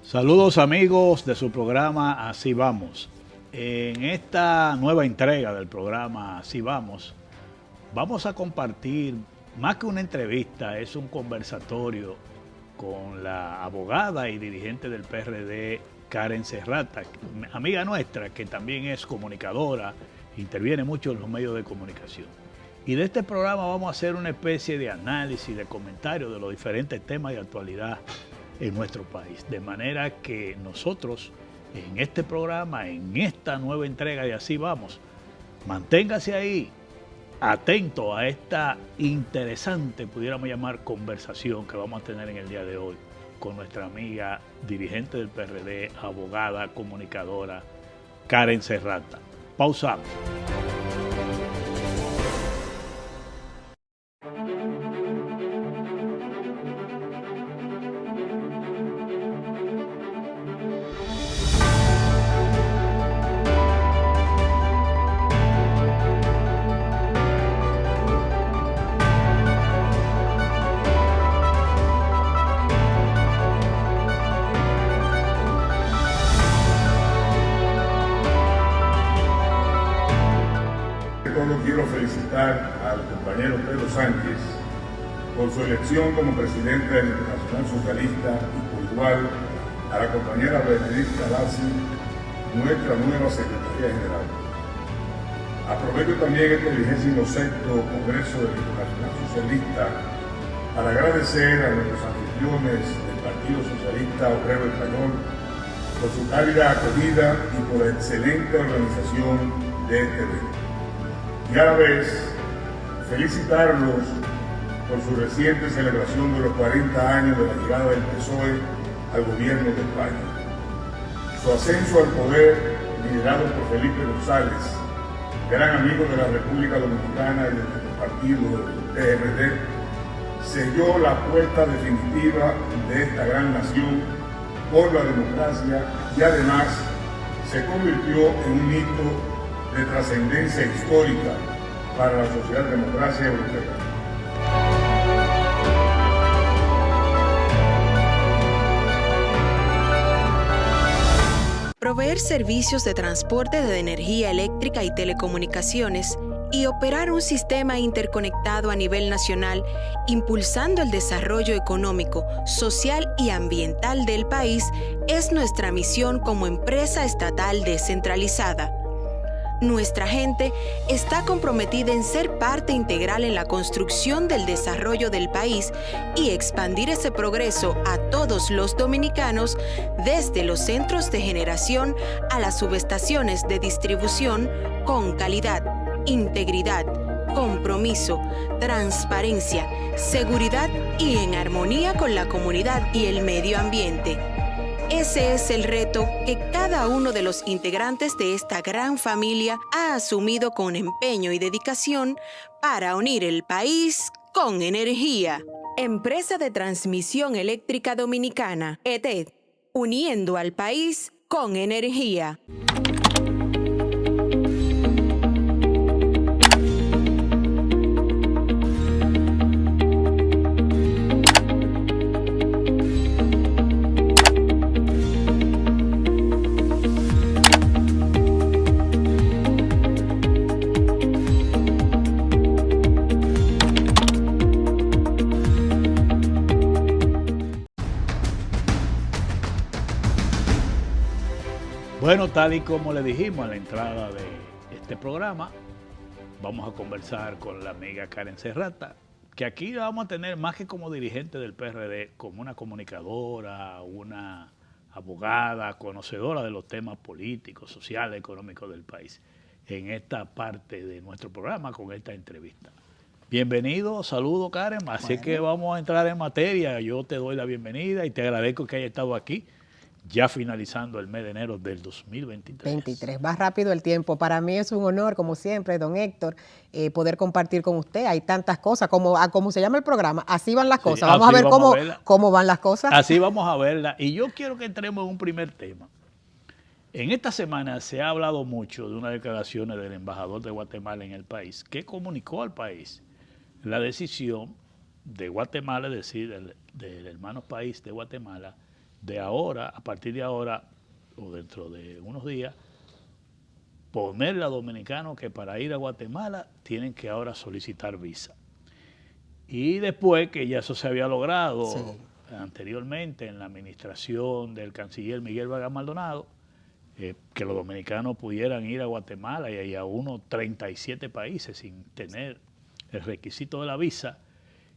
Saludos amigos de su programa Así Vamos. En esta nueva entrega del programa Así Vamos, vamos a compartir, más que una entrevista, es un conversatorio con la abogada y dirigente del PRD, Karen Serrata, amiga nuestra, que también es comunicadora, interviene mucho en los medios de comunicación. Y de este programa vamos a hacer una especie de análisis, de comentario de los diferentes temas de actualidad en nuestro país. De manera que nosotros, en este programa, en esta nueva entrega de Así Vamos, manténgase ahí, atento a esta interesante, pudiéramos llamar, conversación que vamos a tener en el día de hoy con nuestra amiga dirigente del PRD, abogada, comunicadora, Karen Serrata. Pausamos. Quiero felicitar al compañero Pedro Sánchez por su elección como presidente del Internacional Socialista y por igual a la compañera Benedicta Lassi, nuestra nueva secretaria general. Aprovecho también este 26º Congreso del Internacional Socialista para agradecer a nuestros anfitriones del Partido Socialista Obrero Español por su cálida acogida y por la excelente organización de este evento. Y a la vez, felicitarlos por su reciente celebración de los 40 años de la llegada del PSOE al gobierno de España. Su ascenso al poder, liderado por Felipe González, gran amigo de la República Dominicana y de nuestro partido PRD, selló la apuesta definitiva de esta gran nación por la democracia y además se convirtió en un hito de trascendencia histórica para la socialdemocracia europea. Proveer servicios de transporte de energía eléctrica y telecomunicaciones y operar un sistema interconectado a nivel nacional, impulsando el desarrollo económico, social y ambiental del país, es nuestra misión como empresa estatal descentralizada. Nuestra gente está comprometida en ser parte integral en la construcción del desarrollo del país y expandir ese progreso a todos los dominicanos, desde los centros de generación a las subestaciones de distribución, con calidad, integridad, compromiso, transparencia, seguridad y en armonía con la comunidad y el medio ambiente. Ese es el reto que cada uno de los integrantes de esta gran familia ha asumido con empeño y dedicación para unir el país con energía. Empresa de Transmisión Eléctrica Dominicana, ETED, uniendo al país con energía. Bueno, tal y como le dijimos a la entrada de este programa, vamos a conversar con la amiga Karen Serrata, que aquí la vamos a tener más que como dirigente del PRD, como una comunicadora, una abogada, conocedora de los temas políticos, sociales, económicos del país, en esta parte de nuestro programa con esta entrevista. Bienvenido, saludo Karen, así que vamos a entrar en materia. Yo te doy la bienvenida y te agradezco que hayas estado aquí, ya finalizando el mes de enero del 2023. Va rápido el tiempo. Para mí es un honor, como siempre, don Héctor, poder compartir con usted. Hay tantas cosas, como se llama el programa, así van las cosas. Vamos a ver cómo van las cosas. Así vamos a verla. Y yo quiero que entremos en un primer tema. En esta semana se ha hablado mucho de unas declaraciones del embajador de Guatemala en el país, que comunicó al país la decisión de Guatemala, es decir, del hermano país de Guatemala, de ahora, a partir de ahora o dentro de unos días, ponerle a dominicanos que para ir a Guatemala tienen que ahora solicitar visa. Y después que ya eso se había logrado anteriormente en la administración del canciller Miguel Vargas Maldonado, que los dominicanos pudieran ir a Guatemala y a unos 37 países sin tener el requisito de la visa,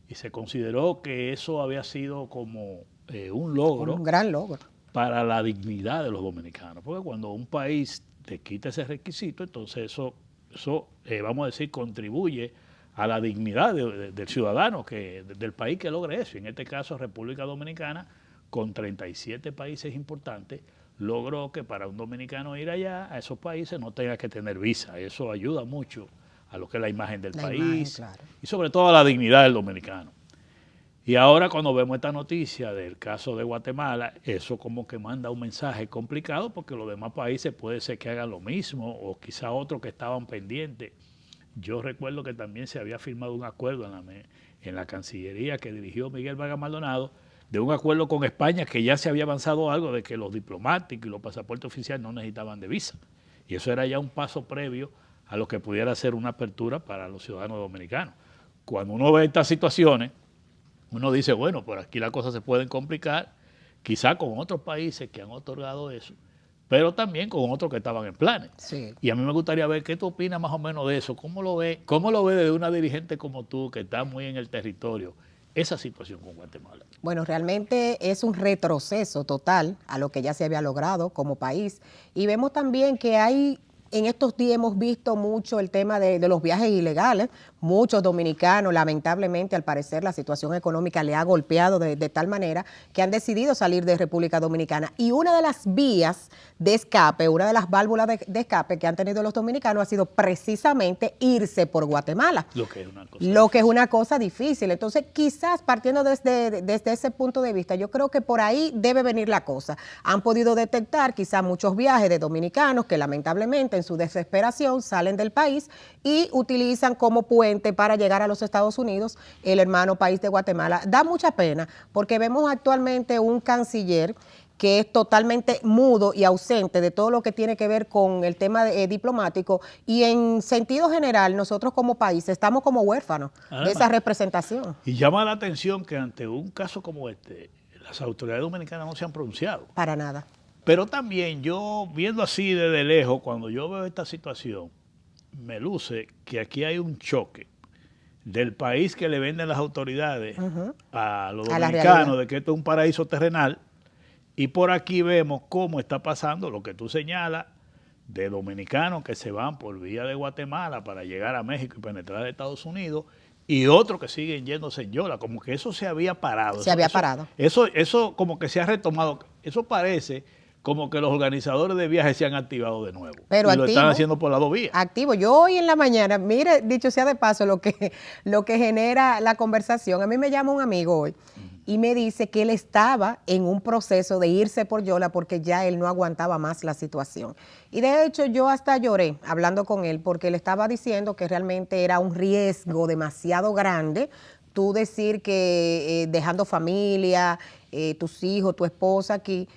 y se consideró que eso había sido como un logro. Un gran logro. Para la dignidad de los dominicanos, porque cuando un país te quita ese requisito, entonces eso vamos a decir, contribuye a la dignidad del ciudadano, del país que logre eso. En este caso, República Dominicana, con 37 países importantes, logró que para un dominicano ir allá, a esos países, no tenga que tener visa. Eso ayuda mucho a lo que es la imagen del país, claro, y sobre todo a la dignidad del dominicano. Y ahora cuando vemos esta noticia del caso de Guatemala, eso como que manda un mensaje complicado, porque los demás países puede ser que hagan lo mismo, o quizá otros que estaban pendientes. Yo recuerdo que también se había firmado un acuerdo en la Cancillería que dirigió Miguel Vargas Maldonado, de un acuerdo con España, que ya se había avanzado algo de que los diplomáticos y los pasaportes oficiales no necesitaban de visa. Y eso era ya un paso previo a lo que pudiera ser una apertura para los ciudadanos dominicanos. Cuando uno ve estas situaciones, uno dice, bueno, por aquí las cosas se pueden complicar, quizá con otros países que han otorgado eso, pero también con otros que estaban en planes. Sí. Y a mí me gustaría ver qué tú opinas más o menos de eso, cómo lo ve desde una dirigente como tú, que está muy en el territorio, esa situación con Guatemala. Bueno, realmente es un retroceso total a lo que ya se había logrado como país. Y vemos también que en estos días hemos visto mucho el tema de los viajes ilegales. Muchos dominicanos, lamentablemente, al parecer, la situación económica le ha golpeado de tal manera que han decidido salir de República Dominicana. Y una de las vías de escape, una de las válvulas de escape que han tenido los dominicanos ha sido precisamente irse por Guatemala. Lo que es una cosa difícil. Entonces, quizás partiendo desde ese punto de vista, yo creo que por ahí debe venir la cosa. Han podido detectar quizás muchos viajes de dominicanos que lamentablemente en su desesperación salen del país y utilizan como puente para llegar a los Estados Unidos, el hermano país de Guatemala. Da mucha pena porque vemos actualmente un canciller que es totalmente mudo y ausente de todo lo que tiene que ver con el tema diplomático, y en sentido general nosotros como país estamos como huérfanos de esa representación. Y llama la atención que ante un caso como este, las autoridades dominicanas no se han pronunciado. Para nada. Pero también yo, viendo así desde lejos, cuando yo veo esta situación, me luce que aquí hay un choque del país que le venden las autoridades a los dominicanos de que esto es un paraíso terrenal, y por aquí vemos cómo está pasando lo que tú señalas de dominicanos que se van por vía de Guatemala para llegar a México y penetrar a Estados Unidos, y otros que siguen yéndose en yola, como que eso se había parado. Eso como que se ha retomado. Eso parece como que los organizadores de viajes se han activado de nuevo. Pero y activo, lo están haciendo por las dos vías. Activo. Yo hoy en la mañana, mire, dicho sea de paso, lo que genera la conversación. A mí me llama un amigo hoy y me dice que él estaba en un proceso de irse por yola porque ya él no aguantaba más la situación. Y de hecho yo hasta lloré hablando con él porque le estaba diciendo que realmente era un riesgo demasiado grande tú decir que dejando familia, tus hijos, tu esposa aquí,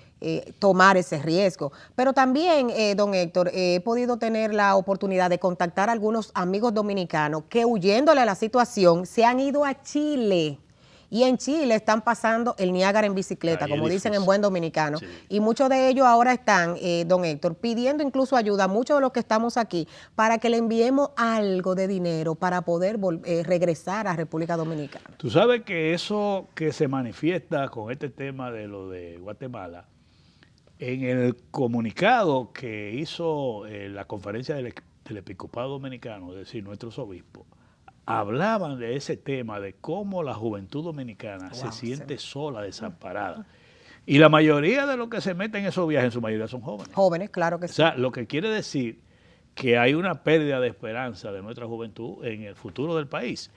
tomar ese riesgo. Pero también, don Héctor, he podido tener la oportunidad de contactar a algunos amigos dominicanos que, huyéndole a la situación, se han ido a Chile. Y en Chile están pasando el Niágara en bicicleta, como dicen en buen dominicano. Sí. Y muchos de ellos ahora están, don Héctor, pidiendo incluso ayuda a muchos de los que estamos aquí para que le enviemos algo de dinero para poder regresar a República Dominicana. Tú sabes que eso que se manifiesta con este tema de lo de Guatemala, en el comunicado que hizo la conferencia del Episcopado Dominicano, es decir, nuestros obispos, hablaban de ese tema, de cómo la juventud dominicana se siente sola, desamparada. Y la mayoría de los que se meten en esos viajes, en su mayoría son jóvenes. Jóvenes, claro que sí. O sea, lo que quiere decir que hay una pérdida de esperanza de nuestra juventud en el futuro del país.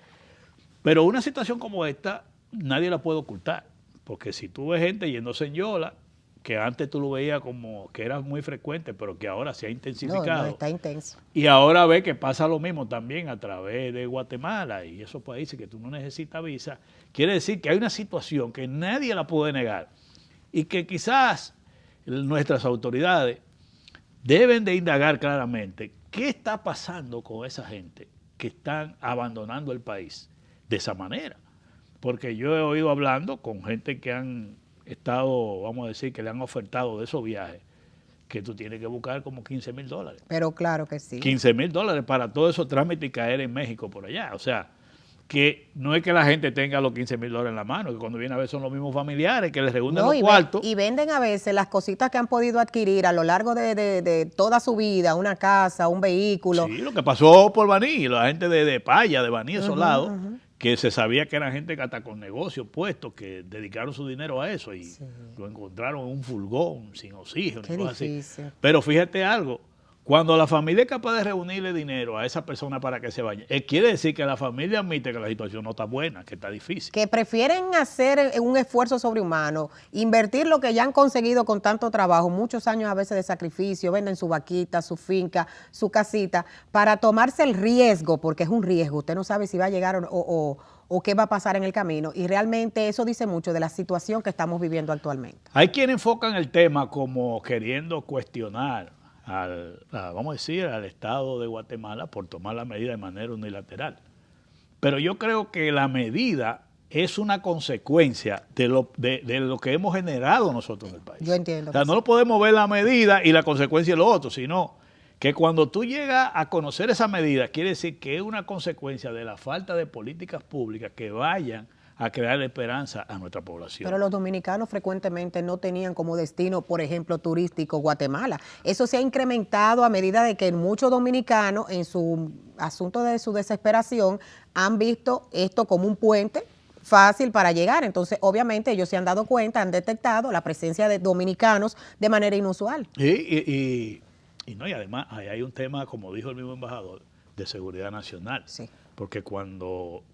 Pero una situación como esta, nadie la puede ocultar. Porque si tú ves gente yéndose en yola, que antes tú lo veías como que era muy frecuente, pero que ahora se ha intensificado. No, está intenso. Y ahora ve que pasa lo mismo también a través de Guatemala y esos países que tú no necesitas visa. Quiere decir que hay una situación que nadie la puede negar, y que quizás nuestras autoridades deben de indagar claramente qué está pasando con esa gente que están abandonando el país de esa manera. Porque yo he oído hablando con gente que han estado, vamos a decir, que le han ofertado de esos viajes, que tú tienes que buscar como $15,000. Pero claro que sí. $15,000 para todos esos trámites y caer en México por allá. O sea, que no es que la gente tenga los $15,000 en la mano, que cuando viene a ver son los mismos familiares que les reúnen los cuartos. Y venden a veces las cositas que han podido adquirir a lo largo de toda su vida, una casa, un vehículo. Sí, lo que pasó por Baní, la gente de Paya, de Baní, esos lados, que se sabía que eran gente que hasta con negocios puestos, que dedicaron su dinero a eso y lo encontraron en un furgón, sin oxígeno. Qué difícil. Así. Pero fíjate algo, cuando la familia es capaz de reunirle dinero a esa persona para que se vaya, quiere decir que la familia admite que la situación no está buena, que está difícil. Que prefieren hacer un esfuerzo sobrehumano, invertir lo que ya han conseguido con tanto trabajo, muchos años a veces de sacrificio, venden su vaquita, su finca, su casita, para tomarse el riesgo, porque es un riesgo, usted no sabe si va a llegar o qué va a pasar en el camino, y realmente eso dice mucho de la situación que estamos viviendo actualmente. Hay quienes enfocan el tema como queriendo cuestionar vamos a decir, al Estado de Guatemala por tomar la medida de manera unilateral. Pero yo creo que la medida es una consecuencia de lo que hemos generado nosotros en el país. Yo entiendo. O sea, no lo podemos ver la medida y la consecuencia de lo otro, sino que cuando tú llegas a conocer esa medida, quiere decir que es una consecuencia de la falta de políticas públicas que vayan a crear esperanza a nuestra población. Pero los dominicanos frecuentemente no tenían como destino, por ejemplo, turístico Guatemala. Eso se ha incrementado a medida de que muchos dominicanos, en su asunto de su desesperación, han visto esto como un puente fácil para llegar. Entonces, obviamente, ellos se han dado cuenta, han detectado la presencia de dominicanos de manera inusual. Y además, ahí hay un tema, como dijo el mismo embajador, de seguridad nacional. Sí. Porque cuando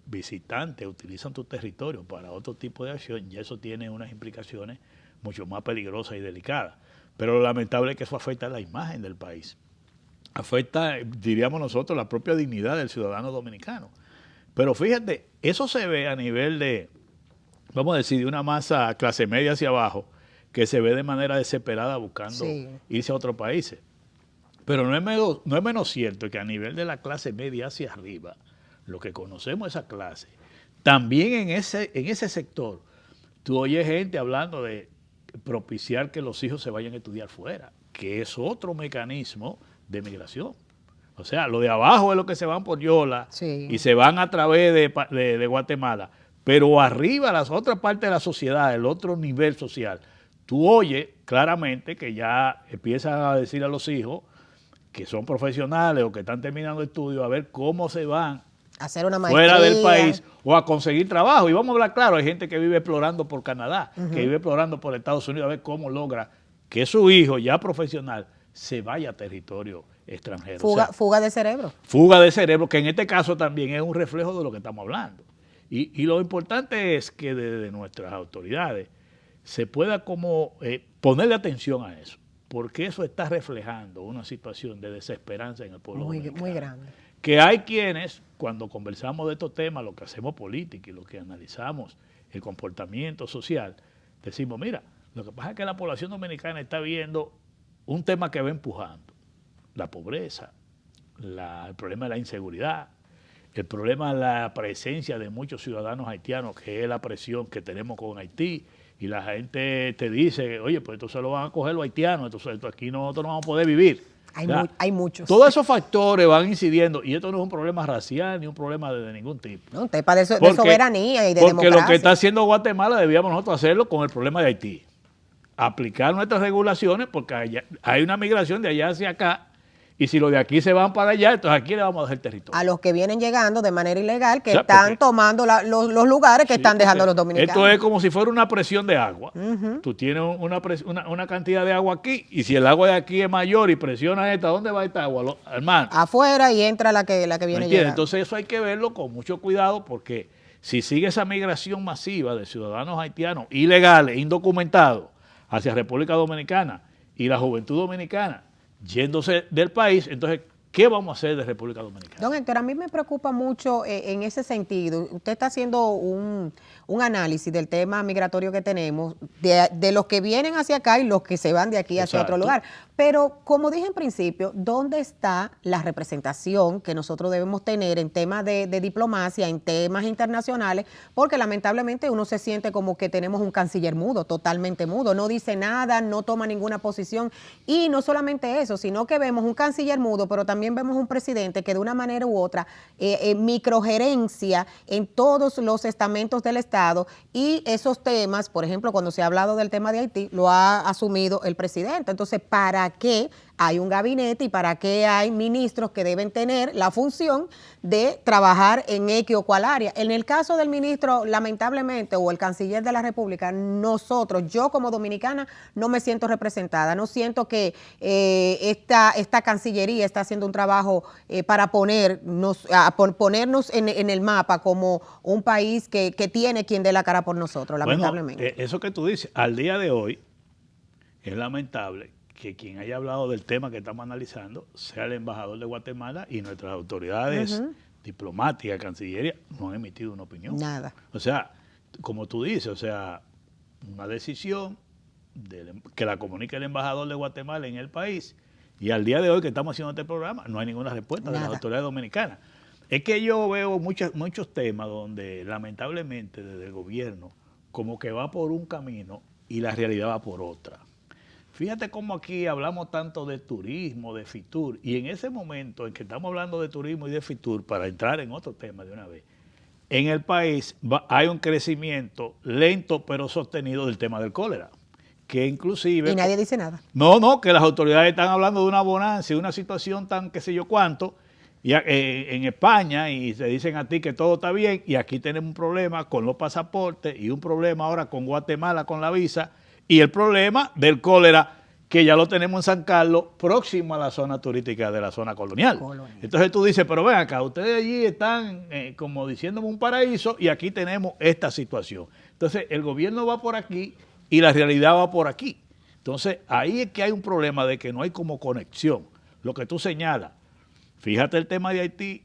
visitantes utilizan tu territorio para otro tipo de acción, y eso tiene unas implicaciones mucho más peligrosas y delicadas. Pero lo lamentable es que eso afecta a la imagen del país. Afecta, diríamos nosotros, la propia dignidad del ciudadano dominicano. Pero fíjate, eso se ve a nivel de, vamos a decir, de una masa clase media hacia abajo, que se ve de manera desesperada buscando irse a otros países. Pero no es menos cierto que a nivel de la clase media hacia arriba, lo que conocemos esa clase, también en ese sector, tú oyes gente hablando de propiciar que los hijos se vayan a estudiar fuera, que es otro mecanismo de migración. O sea, lo de abajo es lo que se van por Yola y se van a través de Guatemala, pero arriba, las otras partes de la sociedad, el otro nivel social, tú oyes claramente que ya empiezan a decir a los hijos que son profesionales o que están terminando estudios a ver cómo se van hacer una maestría fuera del país o a conseguir trabajo. Y vamos a hablar claro, hay gente que vive explorando por Canadá, que vive explorando por Estados Unidos, a ver cómo logra que su hijo ya profesional se vaya a territorio extranjero. Fuga de cerebro. Fuga de cerebro, que en este caso también es un reflejo de lo que estamos hablando. Y lo importante es que desde nuestras autoridades se pueda como ponerle atención a eso, porque eso está reflejando una situación de desesperanza en el pueblo dominicano. Muy grande. Que hay quienes, cuando conversamos de estos temas, lo que hacemos política y lo que analizamos el comportamiento social, decimos, mira, lo que pasa es que la población dominicana está viendo un tema que va empujando, la pobreza, el problema de la inseguridad, el problema de la presencia de muchos ciudadanos haitianos, que es la presión que tenemos con Haití, y la gente te dice, oye, pues entonces lo van a coger los haitianos, entonces aquí nosotros no vamos a poder vivir. Hay muchos. Todos esos factores van incidiendo, y esto no es un problema racial ni un problema de ningún tipo. No, un tema de soberanía y de democracia. Porque lo que está haciendo Guatemala debíamos nosotros hacerlo con el problema de Haití. Aplicar nuestras regulaciones, porque hay una migración de allá hacia acá, y si los de aquí se van para allá, entonces aquí le vamos a dejar el territorio. A los que vienen llegando de manera ilegal, que están tomando los lugares que están dejando los dominicanos. Esto es como si fuera una presión de agua. Tú tienes una cantidad de agua aquí, y si el agua de aquí es mayor y presiona esta, ¿dónde va esta agua, hermano? Afuera, y entra la que viene llegando. Entonces eso hay que verlo con mucho cuidado, porque si sigue esa migración masiva de ciudadanos haitianos ilegales, indocumentados, hacia República Dominicana, y la juventud dominicana yéndose del país, entonces, ¿qué vamos a hacer de República Dominicana? Don Héctor, a mí me preocupa mucho en ese sentido. Usted está haciendo un análisis del tema migratorio que tenemos, de los que vienen hacia acá y los que se van de aquí hacia otro lugar. Pero, como dije en principio, ¿dónde está la representación que nosotros debemos tener en temas de diplomacia, en temas internacionales? Porque lamentablemente uno se siente como que tenemos un canciller mudo, totalmente mudo, no dice nada, no toma ninguna posición. Y no solamente eso, sino que vemos un canciller mudo, pero también vemos un presidente que de una manera u otra microgerencia en todos los estamentos del Estado, y esos temas, por ejemplo, cuando se ha hablado del tema de Haití, lo ha asumido el presidente. Entonces, ¿para qué hay un gabinete y para qué hay ministros que deben tener la función de trabajar en X o cual área? En el caso del ministro, lamentablemente, o el canciller de la República, yo como dominicana no me siento representada, no siento que esta Cancillería está haciendo un trabajo para ponernos en el mapa como un país que tiene quien dé la cara por nosotros, lamentablemente. Bueno, eso que tú dices, al día de hoy, es lamentable que quien haya hablado del tema que estamos analizando sea el embajador de Guatemala, y nuestras autoridades diplomáticas, cancillería, no han emitido una opinión. Nada. O sea, como tú dices, una decisión que la comunica el embajador de Guatemala en el país, y al día de hoy que estamos haciendo este programa no hay ninguna respuesta de las autoridades dominicanas. Es que yo veo muchos temas donde lamentablemente desde el gobierno como que va por un camino y la realidad va por otra. Fíjate cómo aquí hablamos tanto de turismo, de Fitur, y en ese momento en que estamos hablando de turismo y de Fitur, para entrar en otro tema de una vez, en el país hay un crecimiento lento pero sostenido del tema del cólera, que inclusive... Y nadie dice nada. No, que las autoridades están hablando de una bonanza y una situación tan qué sé yo cuánto, y en España, y se dicen a ti que todo está bien, y aquí tenemos un problema con los pasaportes y un problema ahora con Guatemala con la visa, y el problema del cólera, que ya lo tenemos en San Carlos, próximo a la zona turística de la zona colonial. Entonces tú dices, pero ven acá, ustedes allí están como diciéndome un paraíso, y aquí tenemos esta situación. Entonces el gobierno va por aquí y la realidad va por aquí. Entonces ahí es que hay un problema de que no hay como conexión. Lo que tú señalas, fíjate el tema de Haití,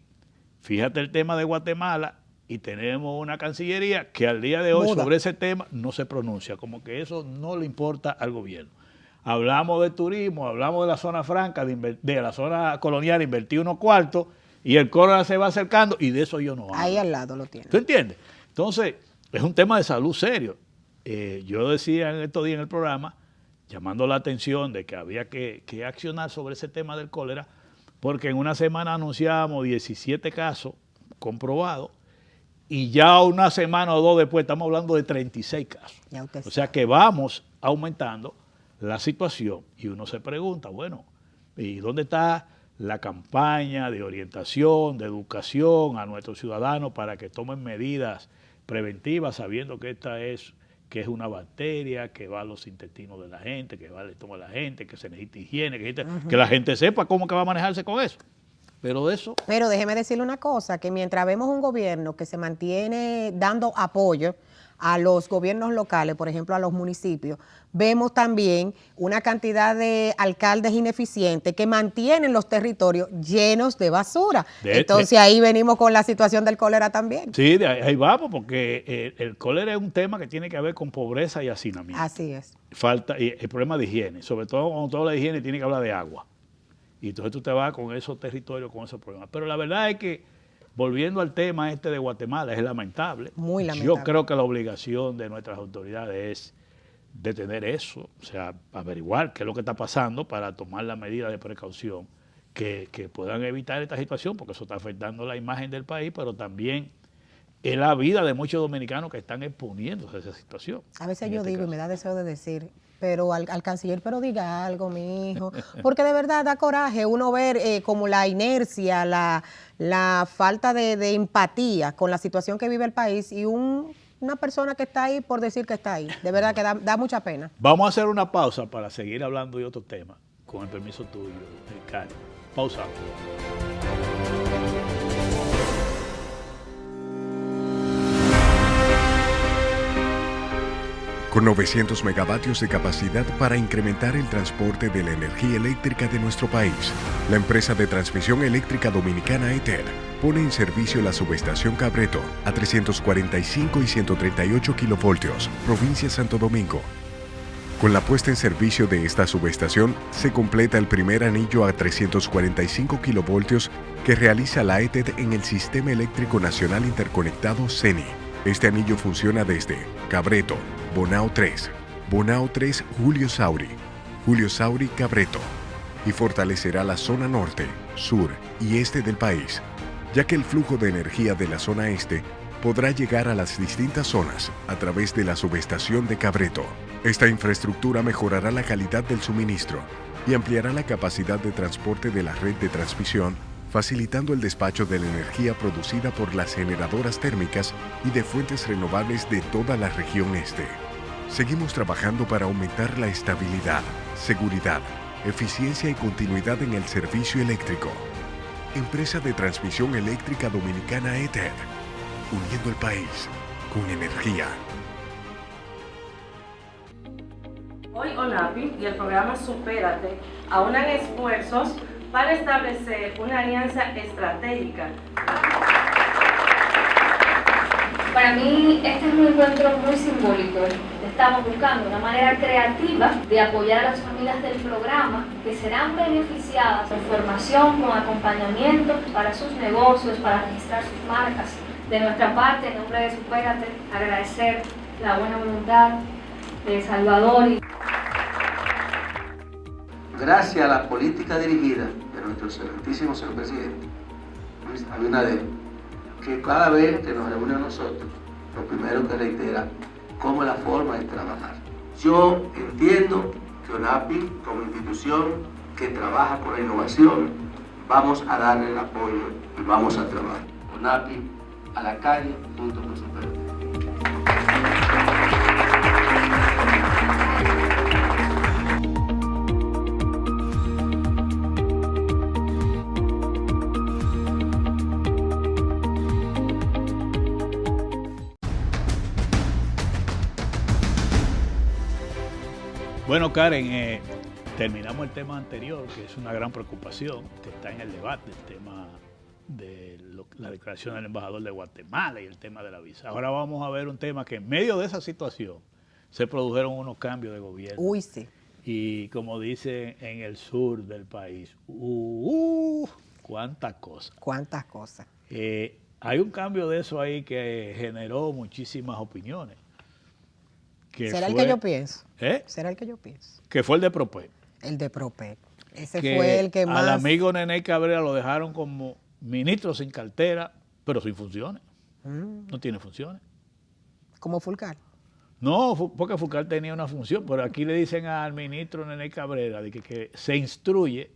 fíjate el tema de Guatemala, y tenemos una Cancillería que al día de hoy sobre ese tema no se pronuncia, como que eso no le importa al gobierno. Hablamos de turismo, hablamos de la zona franca, de la zona colonial, invertir unos cuartos, y el cólera se va acercando, y de eso yo no hablo. Ahí al lado lo tiene. ¿Tú entiendes? Entonces, es un tema de salud serio. Yo decía en estos días en el programa, llamando la atención de que había que accionar sobre ese tema del cólera, porque en una semana anunciábamos 17 casos comprobados, y ya una semana o dos después estamos hablando de 36 casos. O sea que vamos aumentando la situación, y uno se pregunta, bueno, ¿y dónde está la campaña de orientación, de educación a nuestros ciudadanos para que tomen medidas preventivas, sabiendo que que es una bacteria que va a los intestinos de la gente, que va al estómago de la gente, que se necesita higiene, que la gente sepa cómo que va a manejarse con eso? Pero déjeme decirle una cosa, que mientras vemos un gobierno que se mantiene dando apoyo a los gobiernos locales, por ejemplo a los municipios, vemos también una cantidad de alcaldes ineficientes que mantienen los territorios llenos de basura. Entonces ahí venimos con la situación del cólera también. Sí, ahí vamos, porque el cólera es un tema que tiene que ver con pobreza y hacinamiento. Así es. Y el problema de higiene, sobre todo cuando tú hablas de higiene tiene que hablar de agua. Y entonces tú te vas con esos territorios, con esos problemas. Pero la verdad es que, volviendo al tema de Guatemala, es lamentable. Muy lamentable. Yo creo que la obligación de nuestras autoridades es detener eso, o sea, averiguar qué es lo que está pasando para tomar las medidas de precaución que puedan evitar esta situación, porque eso está afectando la imagen del país, pero también es la vida de muchos dominicanos que están exponiéndose a esa situación. A veces yo digo, y me da deseo de decir, pero al canciller, pero diga algo, mi hijo, porque de verdad da coraje uno ver como la inercia, la falta de empatía con la situación que vive el país, y una persona que está ahí por decir que está ahí. De verdad que da mucha pena. Vamos a hacer una pausa para seguir hablando de otro tema, con el permiso tuyo, Ricardo. Pausamos. con 900 megavatios de capacidad para incrementar el transporte de la energía eléctrica de nuestro país. La empresa de transmisión eléctrica dominicana ETED pone en servicio la subestación Cabreto a 345 y 138 kilovoltios, provincia Santo Domingo. Con la puesta en servicio de esta subestación, se completa el primer anillo a 345 kilovoltios que realiza la ETED en el Sistema Eléctrico Nacional Interconectado CENI. Este anillo funciona desde Cabreto, Bonao 3, Julio Sauri, Cabreto, y fortalecerá la zona norte, sur y este del país, ya que el flujo de energía de la zona este podrá llegar a las distintas zonas a través de la subestación de Cabreto. Esta infraestructura mejorará la calidad del suministro y ampliará la capacidad de transporte de la red de transmisión, facilitando el despacho de la energía producida por las generadoras térmicas y de fuentes renovables de toda la región este. Seguimos trabajando para aumentar la estabilidad, seguridad, eficiencia y continuidad en el servicio eléctrico. Empresa de Transmisión Eléctrica Dominicana ETED, uniendo el país con energía. Hoy ONAPI y el programa Supérate aunan esfuerzos para establecer una alianza estratégica. Para mí este es un encuentro muy simbólico. Estamos buscando una manera creativa de apoyar a las familias del programa que serán beneficiadas con formación, con acompañamiento para sus negocios, para registrar sus marcas. De nuestra parte, en nombre de Supérate, agradecer la buena voluntad de Salvador. Gracias a la política dirigida de nuestro excelentísimo señor presidente, Luis Abinader, que cada vez que nos reúne a nosotros, lo primero que reitera, cómo es la forma de trabajar. Yo entiendo que ONAPI, como institución que trabaja con la innovación, vamos a darle el apoyo y vamos a trabajar. ONAPI a la calle junto con Supérate. Bueno, Karen, terminamos el tema anterior, que es una gran preocupación, que está en el debate, el tema de la declaración del embajador de Guatemala y el tema de la visa. Ahora vamos a ver un tema que en medio de esa situación se produjeron unos cambios de gobierno. Uy, sí. Y como dicen en el sur del país, cuántas cosas. Cuántas cosas. Hay un cambio de eso ahí que generó muchísimas opiniones. ¿Será el que yo pienso? ¿Será el que yo pienso? Que fue el de Propec. El de Propec. Ese fue el que más... Al amigo Nene Cabrera lo dejaron como ministro sin cartera, pero sin funciones. No tiene funciones. ¿Como Fulcar? No, porque Fulcar tenía una función, pero aquí le dicen al ministro Nene Cabrera de que se instruye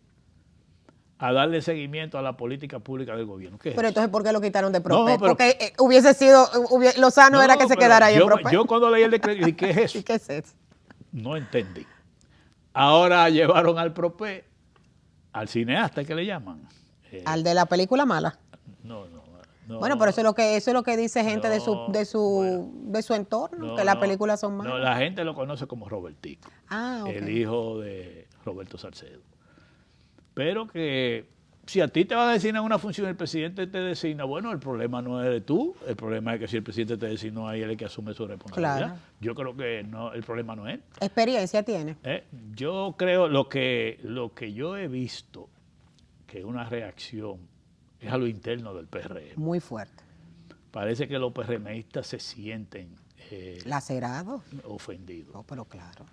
a darle seguimiento a la política pública del gobierno. ¿Qué es pero eso? Entonces, ¿por qué lo quitaron de Propec? No, porque hubiese sido, lo sano era que se quedara ahí en Propec. Yo cuando leí el decreto dije, ¿qué es eso? ¿Y qué es eso? No entendí. Ahora llevaron al Propec, al cineasta que le llaman. ¿Al de la película mala? No. Bueno, pero eso es lo que dice gente de su entorno, que las películas son malas. No, la gente lo conoce como Robertico. Okay. El hijo de Roberto Salcedo. Pero que si a ti te va a designar una función y el presidente te designa, bueno, el problema no es de tú, el problema es que si el presidente te designó ahí, él es el que asume su responsabilidad. Claro. Yo creo que no, el problema no es él. ¿Experiencia tiene? Yo creo lo que yo he visto, que es una reacción, es a lo interno del PRM. Muy fuerte. Parece que los PRMistas se sienten lacerados, ofendidos. No, pero claro.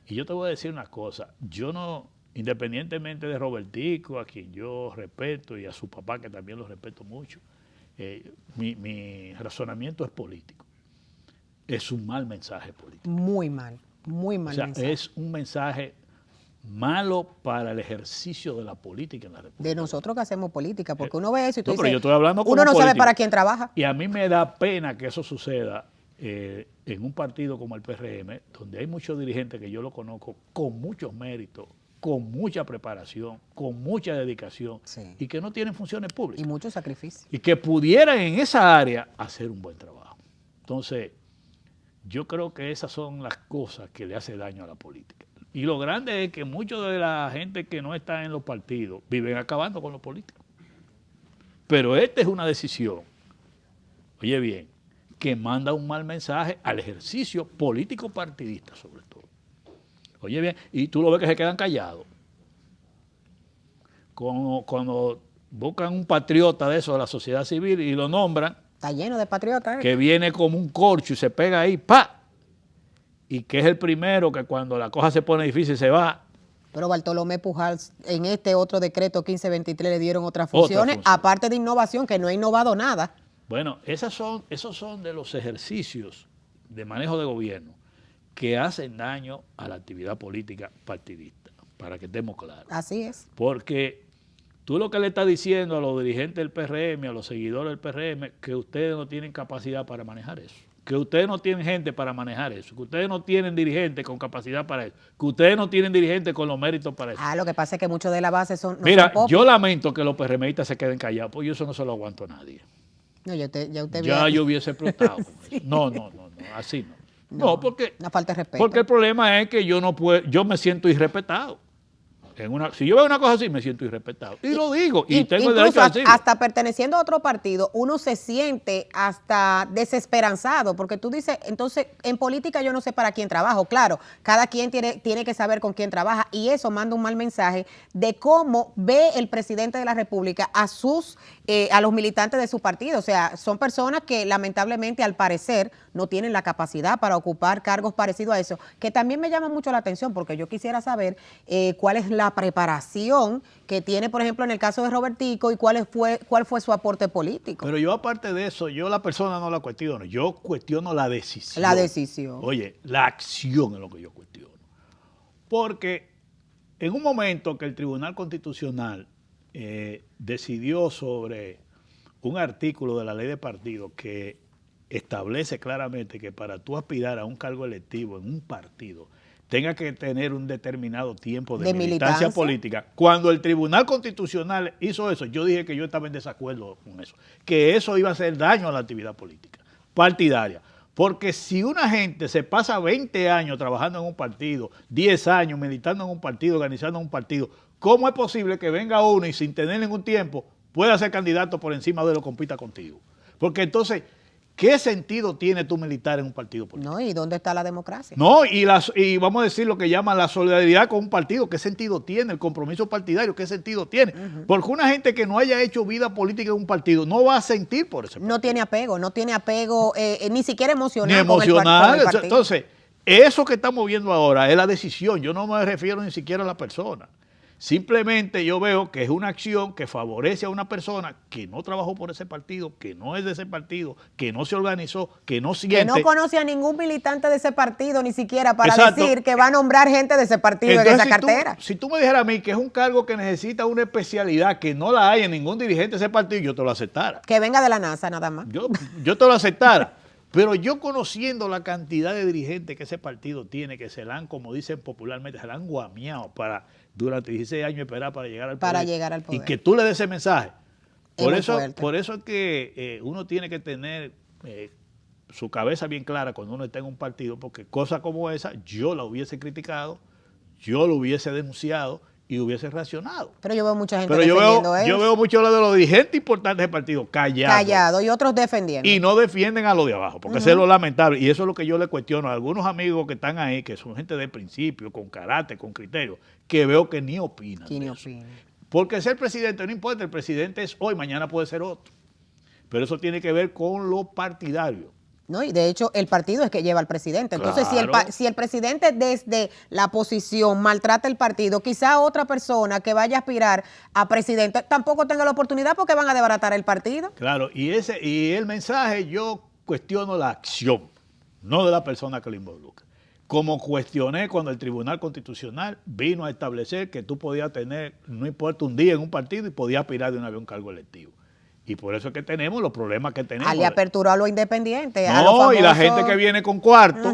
Y yo te voy a decir una cosa, yo no, independientemente de Robertico, a quien yo respeto, y a su papá, que también lo respeto mucho, mi razonamiento es político. Es un mal mensaje político. Muy mal mensaje. Es un mensaje malo para el ejercicio de la política en la República. De nosotros que hacemos política, porque uno ve eso y tú dices, pero yo estoy hablando como uno no político, sabe para quién trabaja. Y a mí me da pena que eso suceda en un partido como el PRM, donde hay muchos dirigentes que yo lo conozco con muchos méritos, con mucha preparación, con mucha dedicación, sí, y que no tienen funciones públicas. Y mucho sacrificio. Y que pudieran en esa área hacer un buen trabajo. Entonces, Yo creo que esas son las cosas que le hacen daño a la política. Y lo grande es que muchos de la gente que no está en los partidos viven acabando con los políticos. Pero esta es una decisión, oye bien, que manda un mal mensaje al ejercicio político partidista sobre todo. Oye bien, y tú lo ves que se quedan callados. Cuando buscan un patriota de eso de la sociedad civil y lo nombran, está lleno de patriotas. Que viene como un corcho y se pega ahí, ¡pa! Y que es el primero que cuando la cosa se pone difícil se va. Pero Bartolomé Pujals, en este otro decreto 1523 le dieron otras funciones, aparte de innovación, que no ha innovado nada. Bueno, esos son de los ejercicios de manejo de gobierno que hacen daño a la actividad política partidista, para que estemos claros. Así es. Porque tú lo que le estás diciendo a los dirigentes del PRM, a los seguidores del PRM, que ustedes no tienen capacidad para manejar eso, que ustedes no tienen gente para manejar eso, que ustedes no tienen dirigentes con capacidad para eso, que ustedes no tienen dirigentes con los méritos para eso. Lo que pasa es que muchos de la base son... No Mira, son yo lamento que los PRMistas se queden callados, porque yo eso no se lo aguanto a nadie. No, yo hubiese explotado. Sí. No, así no. No, porque... Una falta de respeto. Porque el problema es que yo me siento irrespetado. Si yo veo una cosa así, me siento irrespetado. Y lo digo, y tengo el derecho a decirlo. Hasta perteneciendo a otro partido, uno se siente hasta desesperanzado, porque tú dices, entonces, en política yo no sé para quién trabajo. Claro, cada quien tiene que saber con quién trabaja, y eso manda un mal mensaje de cómo ve el presidente de la República a los militantes de su partido. O sea, son personas que lamentablemente, al parecer, no tienen la capacidad para ocupar cargos parecidos a eso, que también me llama mucho la atención, porque yo quisiera saber cuál es la preparación que tiene, por ejemplo, en el caso de Robertico, y cuál fue su aporte político. Pero yo, aparte de eso, yo la persona no la cuestiono, yo cuestiono la decisión. La decisión. Oye, la acción es lo que yo cuestiono. Porque en un momento que el Tribunal Constitucional decidió sobre un artículo de la ley de partidos que establece claramente que para tú aspirar a un cargo electivo en un partido tenga que tener un determinado tiempo de militancia política. Cuando el Tribunal Constitucional hizo eso, yo dije que yo estaba en desacuerdo con eso, que eso iba a hacer daño a la actividad política partidaria. Porque si una gente se pasa 20 años trabajando en un partido, 10 años militando en un partido, organizando un partido, ¿cómo es posible que venga uno y sin tener ningún tiempo pueda ser candidato por encima de lo que compita contigo? Porque entonces, ¿qué sentido tiene tú militar en un partido político? No, ¿y dónde está la democracia? No, y vamos a decir lo que llaman la solidaridad con un partido. ¿Qué sentido tiene? El compromiso partidario, ¿qué sentido tiene? Porque una gente que no haya hecho vida política en un partido no va a sentir por ese partido. No tiene apego, ni siquiera emocional. Ni emocional. Con el partido. Entonces, eso que estamos viendo ahora es la decisión. Yo no me refiero ni siquiera a la persona. Simplemente yo veo que es una acción que favorece a una persona que no trabajó por ese partido, que no es de ese partido, que no se organizó, que no siente. Que no conoce a ningún militante de ese partido ni siquiera para decir que va a nombrar gente de ese partido. Entonces, en esa cartera. Si tú me dijeras a mí que es un cargo que necesita una especialidad que no la hay en ningún dirigente de ese partido, yo te lo aceptara. Que venga de la NASA nada más. Yo te lo aceptara. Pero yo, conociendo la cantidad de dirigentes que ese partido tiene, que se la han, como dicen popularmente, se la han guameado para durante 16 años esperar para llegar al poder. Y que tú le des ese mensaje. Por eso es que uno tiene que tener su cabeza bien clara cuando uno está en un partido, porque cosas como esa yo la hubiese criticado, yo lo hubiese denunciado y hubiese reaccionado. Pero yo veo mucha gente defendiendo eso. Yo veo muchos de los dirigentes importantes del partido callados. Y otros defendiendo. Y no defienden a los de abajo, porque eso es lo lamentable. Y eso es lo que yo le cuestiono a algunos amigos que están ahí, que son gente de principio, con carácter, con criterio, que veo que ni opinan. Porque ser presidente no importa, el presidente es hoy, mañana puede ser otro. Pero eso tiene que ver con lo partidario. ¿No? Y de hecho el partido es que lleva al presidente. Entonces, claro, si el presidente desde la posición maltrata el partido, quizá otra persona que vaya a aspirar a presidente tampoco tenga la oportunidad porque van a desbaratar el partido. Claro, y el mensaje, yo cuestiono la acción, no de la persona que lo involucra. Como cuestioné cuando el Tribunal Constitucional vino a establecer que tú podías tener, no importa, un día en un partido y podías aspirar de una vez a un cargo electivo. Y por eso es que tenemos los problemas que tenemos. Le aperturó a lo independiente. No, y la gente que viene con cuarto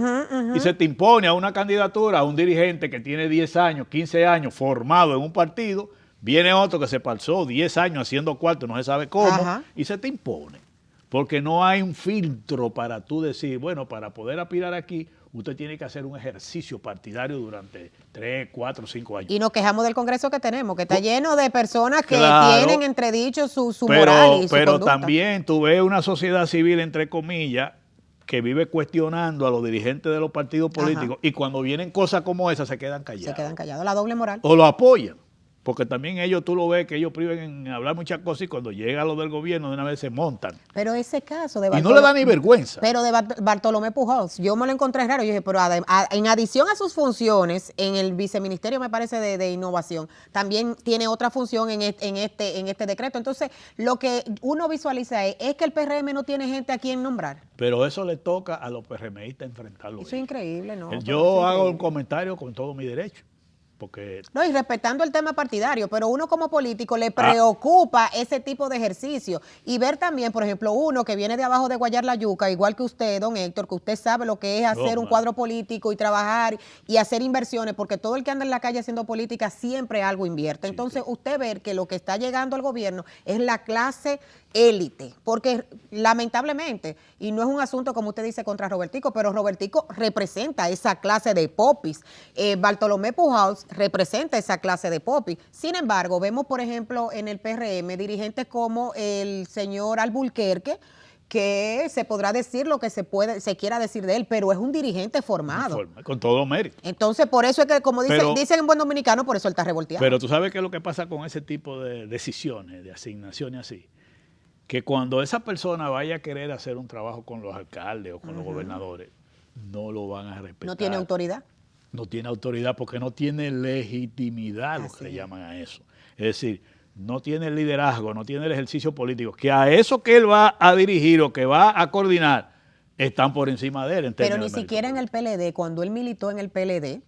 y se te impone a una candidatura, a un dirigente que tiene 10 años, 15 años formado en un partido, viene otro que se pasó 10 años haciendo cuarto, no se sabe cómo, y se te impone. Porque no hay un filtro para tú decir, bueno, para poder aspirar aquí, usted tiene que hacer un ejercicio partidario durante 3, 4, 5 años. Y nos quejamos del Congreso que tenemos, que está lleno de personas que Claro, tienen entredicho su moral y su pero conducta. también tú ves una sociedad civil, entre comillas, que vive cuestionando a los dirigentes de los partidos políticos. Ajá. Y cuando vienen cosas como esas se quedan callados. Se quedan callados, la doble moral. O lo apoyan. Porque también ellos, tú lo ves, que ellos priven en hablar muchas cosas y cuando llega lo del gobierno de una vez se montan. Pero ese caso de Y no le da ni vergüenza. Pero de Bartolomé Pujols, yo me lo encontré raro. Yo dije, pero en adición a sus funciones, en el viceministerio, me parece, de innovación, también tiene otra función en este decreto. Entonces, lo que uno visualiza es que el PRM no tiene gente a quien nombrar. Pero eso le toca a los PRMistas enfrentarlo. Eso es increíble, ¿no? Yo hago un comentario con todo mi derecho. Porque no, y respetando el tema partidario, pero uno como político le preocupa ese tipo de ejercicio. Y ver también, por ejemplo, uno que viene de abajo de Guayar la Yuca, igual que usted, don Héctor, que usted sabe lo que es hacer un cuadro político y trabajar y hacer inversiones, porque todo el que anda en la calle haciendo política siempre algo invierte. Sí, entonces, usted ver que lo que está llegando al gobierno es la clase élite, porque lamentablemente, y no es un asunto como usted dice contra Robertico, pero Robertico representa esa clase de popis. Bartolomé Pujols representa esa clase de popis. Sin embargo, vemos por ejemplo en el PRM dirigentes como el señor Alburquerque, que se podrá decir lo que se quiera decir de él, pero es un dirigente formado. Con todo mérito. Entonces, por eso es que, como dicen en buen dominicano, por eso él está revolteado. Pero tú sabes qué es lo que pasa con ese tipo de decisiones, de asignaciones así. Que cuando esa persona vaya a querer hacer un trabajo con los alcaldes o con los gobernadores, no lo van a respetar. ¿No tiene autoridad? No tiene autoridad porque no tiene legitimidad, lo que le llaman a eso. Es decir, no tiene liderazgo, no tiene el ejercicio político, que a eso que él va a dirigir o que va a coordinar, están por encima de él. Pero ni siquiera en el PLD, cuando él militó en el PLD,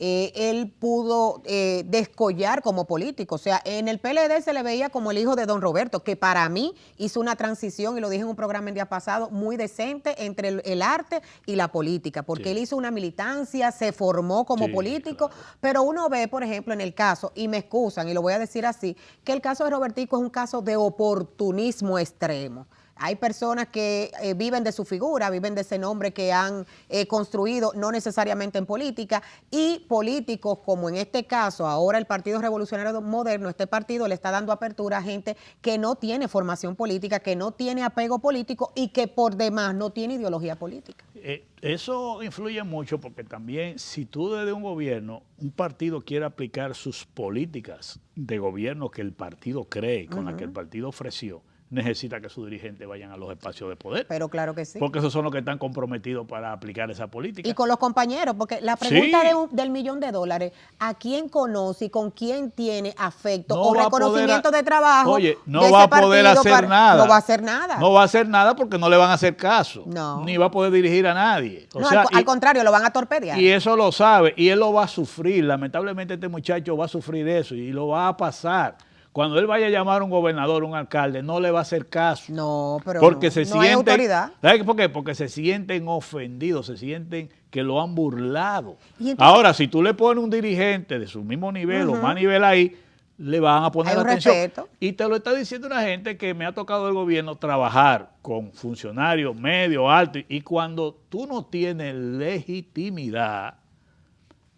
él pudo descollar como político. O sea, en el PLD se le veía como el hijo de don Roberto, que para mí hizo una transición, y lo dije en un programa el día pasado, muy decente entre el arte y la política, porque él hizo una militancia, se formó como político, claro. Pero uno ve, por ejemplo, en el caso, y me excusan, y lo voy a decir así, que el caso de Robertico es un caso de oportunismo extremo. Hay personas que viven de su figura, viven de ese nombre que han construido, no necesariamente en política, y políticos como en este caso, ahora el Partido Revolucionario Moderno, este partido le está dando apertura a gente que no tiene formación política, que no tiene apego político y que por demás no tiene ideología política. Eso influye mucho porque también si tú desde un gobierno, un partido quiere aplicar sus políticas de gobierno que el partido cree, con la que el partido ofreció, necesita que sus dirigentes vayan a los espacios de poder. Pero claro que sí. Porque esos son los que están comprometidos para aplicar esa política. Y con los compañeros, porque la pregunta del $1,000,000, ¿a quién conoce y con quién tiene afecto o reconocimiento de trabajo? Oye, no va a poder hacer nada. No va a hacer nada. No va a hacer nada porque no le van a hacer caso. No. Ni va a poder dirigir a nadie. O sea, al contrario, lo van a torpedear. Y eso lo sabe. Y él lo va a sufrir. Lamentablemente este muchacho va a sufrir eso y lo va a pasar. Cuando él vaya a llamar a un gobernador, un alcalde, no le va a hacer caso. No, pero porque se no hay autoridad. ¿Sabes por qué? Porque se sienten ofendidos, se sienten que lo han burlado. Entonces, ahora, si tú le pones un dirigente de su mismo nivel o más nivel ahí, le van a poner atención. Respeto. Y te lo está diciendo una gente que me ha tocado el gobierno trabajar con funcionarios medio, alto, y cuando tú no tienes legitimidad,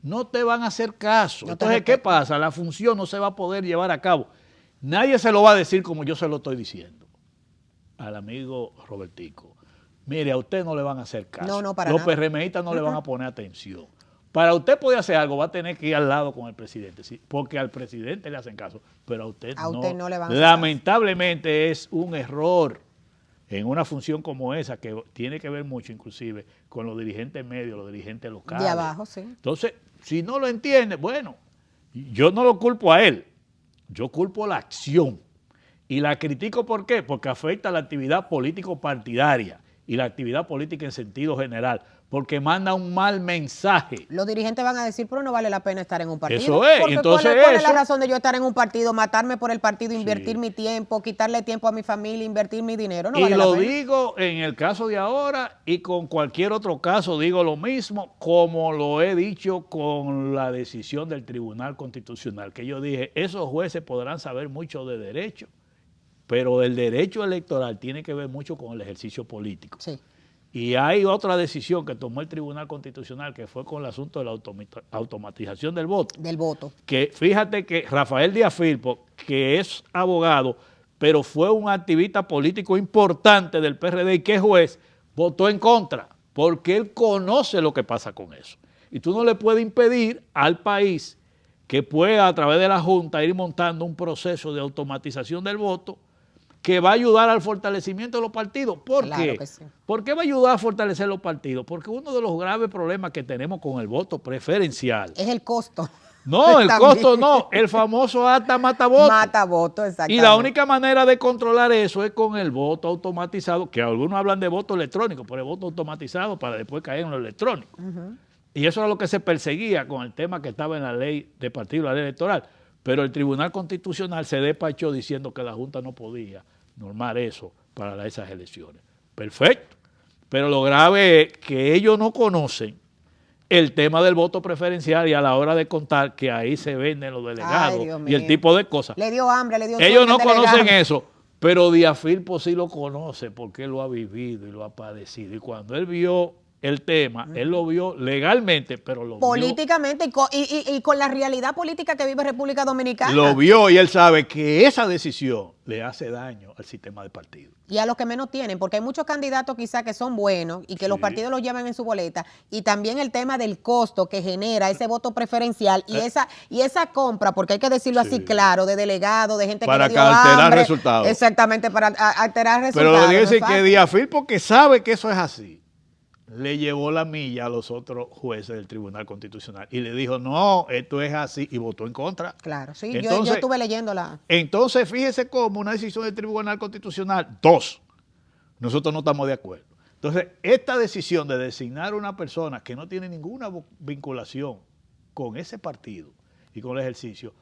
no te van a hacer caso. Entonces, ¿qué pasa? La función no se va a poder llevar a cabo. Nadie se lo va a decir como yo se lo estoy diciendo al amigo Robertico. Mire, a usted no le van a hacer caso. No, para Los nada. PRMistas no le van a poner atención. Para usted poder hacer algo, va a tener que ir al lado con el presidente, ¿sí? Porque al presidente le hacen caso, pero a usted no le van a hacer Lamentablemente es un error en una función como esa, que tiene que ver mucho inclusive con los dirigentes medios, los dirigentes locales. De abajo, sí. Entonces, si no lo entiende, bueno, yo no lo culpo a él, yo culpo la acción. Y la critico, ¿por qué? Porque afecta a la actividad político-partidaria y la actividad política en sentido general, porque manda un mal mensaje. Los dirigentes van a decir, pero no vale la pena estar en un partido. Eso es. Porque Entonces ¿cuál es la razón de yo estar en un partido, matarme por el partido, invertir mi tiempo, quitarle tiempo a mi familia, invertir mi dinero? No y vale lo la pena. digo en el caso de ahora y con cualquier otro caso digo lo mismo, como lo he dicho con la decisión del Tribunal Constitucional, que yo dije, esos jueces podrán saber mucho de derecho, pero el derecho electoral tiene que ver mucho con el ejercicio político. Sí. Y hay otra decisión que tomó el Tribunal Constitucional, que fue con el asunto de la automatización del voto. Del voto. Que fíjate que Rafael Díaz Firpo, que es abogado, pero fue un activista político importante del PRD y que es juez, votó en contra, porque él conoce lo que pasa con eso. Y tú no le puedes impedir al país que pueda a través de la Junta ir montando un proceso de automatización del voto que va a ayudar al fortalecimiento de los partidos. ¿Por qué? Que sí. ¿Por qué va a ayudar a fortalecer los partidos? Porque uno de los graves problemas que tenemos con el voto preferencial es el costo. No, el También. costo no, el famoso acta mata-voto. Mata-voto, exactamente. Y la única manera de controlar eso es con el voto automatizado, que algunos hablan de voto electrónico, pero el voto automatizado para después caer en lo electrónico. Y eso era lo que se perseguía con el tema que estaba en la ley de partido, la ley electoral. Pero el Tribunal Constitucional se despachó diciendo que la Junta no podía normar eso para esas elecciones. Perfecto. Pero lo grave es que ellos no conocen el tema del voto preferencial y a la hora de contar que ahí se venden los delegados y el tipo de cosas. Le dio hambre, le dio ellos no sueño al conocen delegado. eso, pero Díaz Firpo sí lo conoce porque él lo ha vivido y lo ha padecido. Y cuando él vio el tema, él lo vio legalmente, pero lo políticamente y con la realidad política que vive República Dominicana. Lo vio y él sabe que esa decisión le hace daño al sistema de partido. Y a los que menos tienen, porque hay muchos candidatos quizás que son buenos y que los partidos los llevan en su boleta, y también el tema del costo que genera ese voto preferencial y esa compra, porque hay que decirlo así claro, de delegado, de gente para que le dio alterar hambre, resultados. Exactamente, para alterar resultados. Pero lo que dice no que Díaz Firpo, que sabe que eso es así, le llevó la milla a los otros jueces del Tribunal Constitucional y le dijo, no, esto es así, y votó en contra. Claro, sí, Entonces, yo estuve leyéndola. Entonces, fíjese cómo una decisión del Tribunal Constitucional, nosotros no estamos de acuerdo. Entonces, esta decisión de designar una persona que no tiene ninguna vinculación con ese partido y con el ejercicio,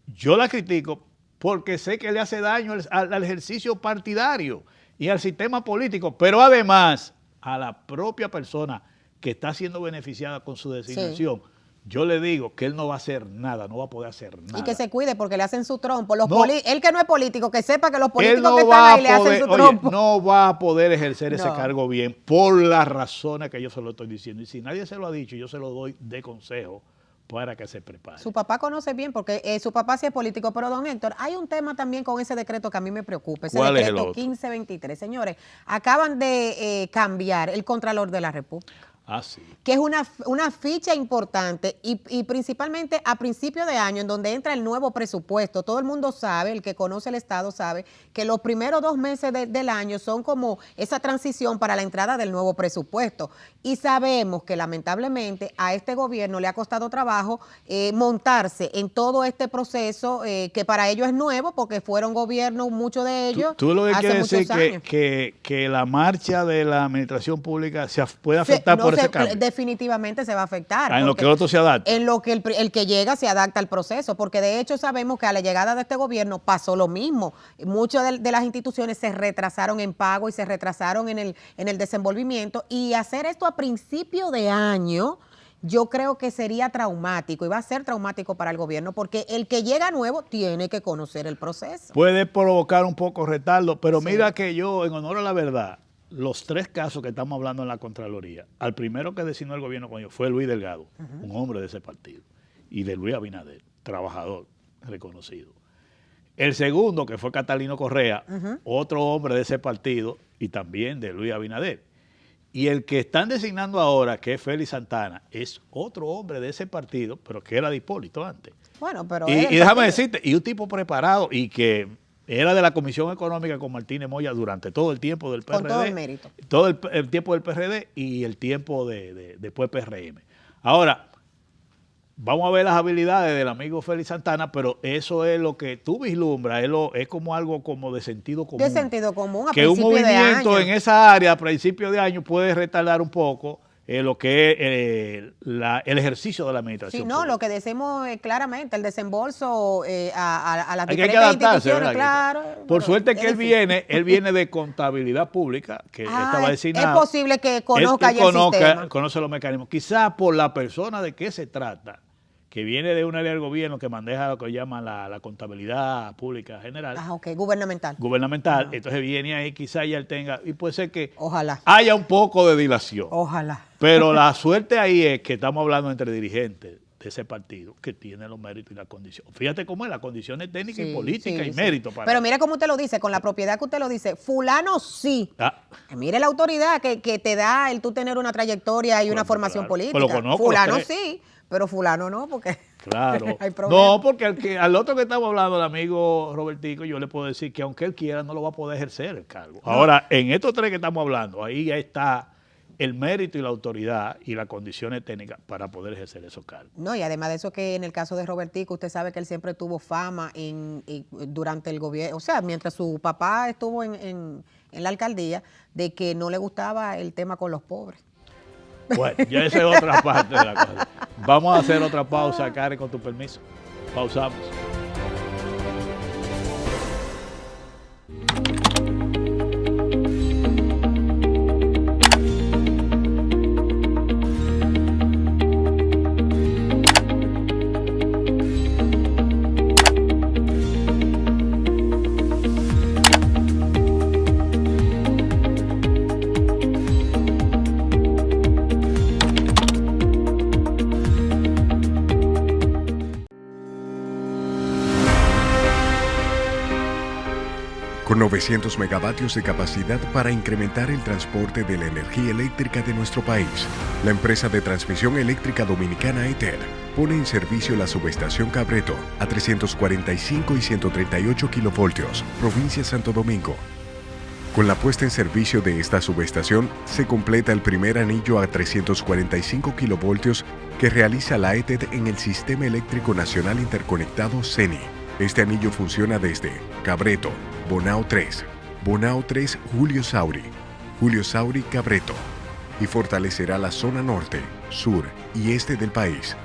yo la critico porque sé que le hace daño al ejercicio partidario y al sistema político, pero además a la propia persona que está siendo beneficiada con su designación, yo le digo que él no va a hacer nada, no va a poder hacer nada. Y que se cuide porque le hacen su trompo. Él No. que no es político, que sepa que los políticos Él no que están va ahí a le hacen su trompo. no va a poder ejercer ese No. cargo bien por las razones que yo se lo estoy diciendo. Y si nadie se lo ha dicho, yo se lo doy de consejo para que se prepare. Su papá conoce bien porque su papá sí es político, pero don Héctor, hay un tema también con ese decreto que a mí me preocupa, ese ¿Cuál es el decreto otro? 1523. Señores, acaban de cambiar el Contralor de la República, Ah, sí. que es una ficha importante y principalmente a principio de año, en donde entra el nuevo presupuesto. Todo el mundo sabe, el que conoce el Estado sabe, que los primeros 2 meses del año son como esa transición para la entrada del nuevo presupuesto. Y sabemos que lamentablemente a este gobierno le ha costado trabajo montarse en todo este proceso que para ellos es nuevo, porque fueron gobiernos, muchos de ellos, Tú lo que hace quieres muchos decir años. que la marcha de la administración pública se puede afectar por ese cambio. Definitivamente se va a afectar. En lo porque que el otro se adapta. En lo que el que llega se adapta al proceso, porque de hecho sabemos que a la llegada de este gobierno pasó lo mismo. Muchas de las instituciones se retrasaron en pago y se retrasaron en el desenvolvimiento, y hacer esto a principio de año yo creo que sería traumático y va a ser traumático para el gobierno, porque el que llega nuevo tiene que conocer el proceso. Puede provocar un poco retardo, pero Sí. mira que yo, en honor a la verdad, los 3 casos que estamos hablando en la Contraloría, al primero que designó el gobierno con ellos fue Luis Delgado, un hombre de ese partido, y de Luis Abinader, trabajador reconocido. El segundo, que fue Catalino Correa, otro hombre de ese partido y también de Luis Abinader. Y el que están designando ahora, que es Félix Santana, es otro hombre de ese partido, pero que era de Hipólito antes. Bueno, pero Y déjame decirte, y un tipo preparado y que era de la Comisión Económica con Martínez Moya durante todo el tiempo del PRD. Con todo el mérito. Todo el tiempo del PRD y el tiempo después PRM. Ahora, vamos a ver las habilidades del amigo Félix Santana, pero eso es lo que tú vislumbras, es como algo como de sentido común. De sentido común, a Que un principio de movimiento año. en esa área a principio de año puede retardar un poco lo que es el ejercicio de la administración Sí, no, pública. lo que decimos claramente, el desembolso a las Hay que diferentes adaptarse, instituciones, ¿verdad? claro. Por Bueno, suerte que es difícil. él viene de contabilidad pública, que estaba designado. Es posible que conozca Él ya el sistema. conoce los mecanismos. Quizás por la persona de qué se trata, que viene de un área del gobierno que maneja lo que llaman la contabilidad pública general. Ah, ok, gubernamental. Gubernamental, entonces viene ahí, quizá ya él tenga, y puede ser que Ojalá. haya un poco de dilación. Ojalá. Pero la suerte ahí es que estamos hablando entre dirigentes de ese partido que tienen los méritos y las condiciones. Fíjate cómo es, las condiciones técnicas y políticas y méritos para... Pero mire cómo usted lo dice, con la propiedad que usted lo dice, fulano sí. Mire la autoridad que te da el tú tener una trayectoria y una formación política. Pues lo conozco, fulano sí, pero fulano no, porque claro. hay problemas. No, porque al otro que estamos hablando, el amigo Robertico, yo le puedo decir que aunque él quiera, no lo va a poder ejercer el cargo. No. Ahora, en estos tres que estamos hablando, ahí ya está el mérito y la autoridad y las condiciones técnicas para poder ejercer esos cargos. No, y además de eso que en el caso de Robertico, usted sabe que él siempre tuvo fama durante el gobierno, o sea, mientras su papá estuvo en la alcaldía, de que no le gustaba el tema con los pobres. Bueno, ya esa es otra parte de la cosa. Vamos a hacer otra pausa, Karen, con tu permiso. Pausamos. Con 900 megavatios de capacidad para incrementar el transporte de la energía eléctrica de nuestro país, la empresa de transmisión eléctrica dominicana ETER pone en servicio la subestación Cabreto a 345 y 138 kilovoltios, provincia Santo Domingo. Con la puesta en servicio de esta subestación, se completa el primer anillo a 345 kilovoltios que realiza la ETED en el Sistema Eléctrico Nacional Interconectado CENI. Este anillo funciona desde Cabreto, Bonao 3, Julio Sauri, Cabreto, y fortalecerá la zona norte, sur y este del país,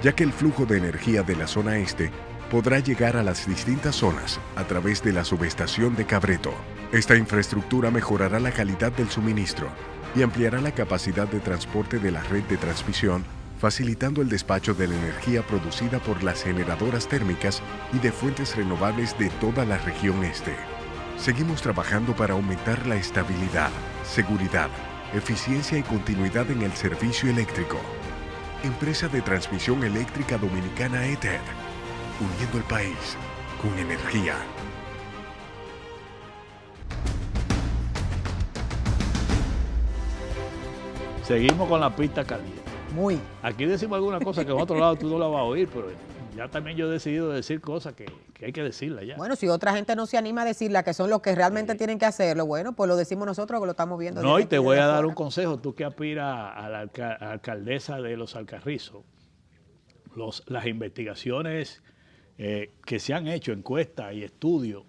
ya que el flujo de energía de la zona este podrá llegar a las distintas zonas a través de la subestación de Cabreto. Esta infraestructura mejorará la calidad del suministro y ampliará la capacidad de transporte de la red de transmisión, facilitando el despacho de la energía producida por las generadoras térmicas y de fuentes renovables de toda la región este. Seguimos trabajando para aumentar la estabilidad, seguridad, eficiencia y continuidad en el servicio eléctrico. Empresa de Transmisión Eléctrica Dominicana ETER, uniendo el país con energía. Seguimos con la pista caliente. Muy. Aquí decimos alguna cosa que en otro lado tú no la vas a oír, pero ya también yo he decidido decir cosas que hay que decirlas ya. Bueno, si otra gente no se anima a decirla, que son los que realmente tienen que hacerlo, bueno, pues lo decimos nosotros que lo estamos viendo. No, y te voy a dar un consejo, tú que aspiras a la alcaldesa de Los Alcarrizos, las investigaciones que se han hecho, encuestas y estudios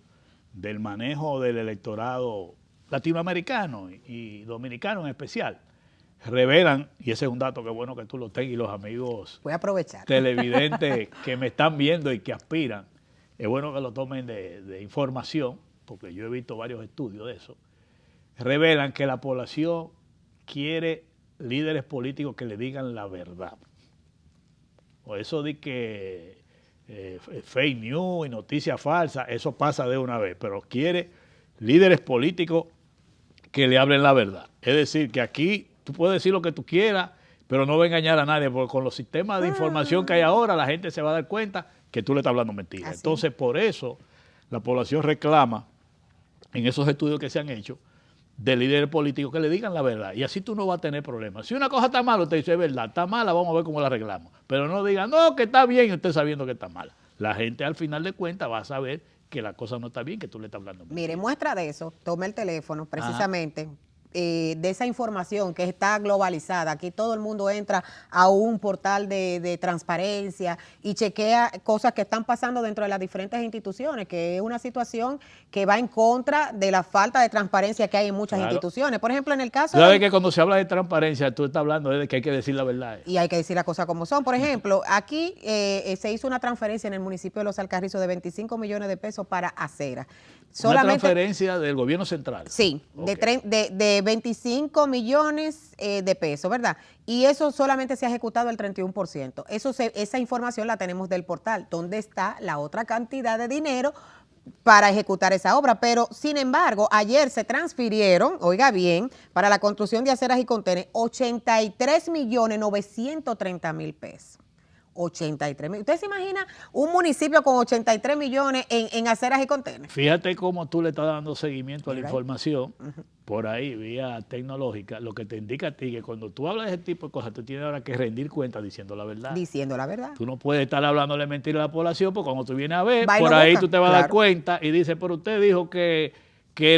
del manejo del electorado latinoamericano y dominicano en especial, revelan, y ese es un dato que bueno que tú lo tengas y los amigos voy a aprovechar televidentes que me están viendo y que aspiran, es bueno que lo tomen de información, porque yo he visto varios estudios de eso, revelan que la población quiere líderes políticos que le digan la verdad. O eso de que fake news y noticias falsas, eso pasa de una vez, pero quiere líderes políticos que le hablen la verdad. Es decir, que aquí tú puedes decir lo que tú quieras, pero no va a engañar a nadie, porque con los sistemas de información que hay ahora, la gente se va a dar cuenta que tú le estás hablando mentira. Así. Entonces, por eso, la población reclama, en esos estudios que se han hecho, de líderes políticos que le digan la verdad. Y así tú no vas a tener problemas. Si una cosa está mala, usted dice, es verdad, está mala, vamos a ver cómo la arreglamos. Pero no digan, no, que está bien, y usted sabiendo que está mala. La gente, al final de cuentas, va a saber que la cosa no está bien, que tú le estás hablando mentira. Mire, muestra de eso, tome el teléfono precisamente. De esa información que está globalizada. Aquí todo el mundo entra a un portal de transparencia y chequea cosas que están pasando dentro de las diferentes instituciones, que es una situación que va en contra de la falta de transparencia que hay en muchas instituciones. Por ejemplo, en el caso ¿Sabes que cuando se habla de transparencia, tú estás hablando de que hay que decir la verdad? Y hay que decir las cosas como son. Por ejemplo, aquí se hizo una transferencia en el municipio de Los Alcarrizos de 25 millones de pesos para acera. Una transferencia del gobierno central. Sí, okay. de 25 millones de pesos, ¿verdad? Y eso solamente se ha ejecutado el 31%. Esa información la tenemos del portal, donde está la otra cantidad de dinero para ejecutar esa obra. Pero, sin embargo, ayer se transfirieron, oiga bien, para la construcción de aceras y contenes, 83.930.000 pesos. 83 millones. ¿Usted se imagina un municipio con 83 millones en aceras y contenes? Fíjate cómo tú le estás dando seguimiento a la información por ahí, vía tecnológica, lo que te indica a ti que cuando tú hablas de ese tipo de cosas, tú tienes ahora que rendir cuenta diciendo la verdad. Diciendo la verdad. Tú no puedes estar hablándole mentira a la población, porque cuando tú vienes a ver, Va y por lo ahí busca. tú te vas a dar Claro. cuenta y dices, pero usted dijo que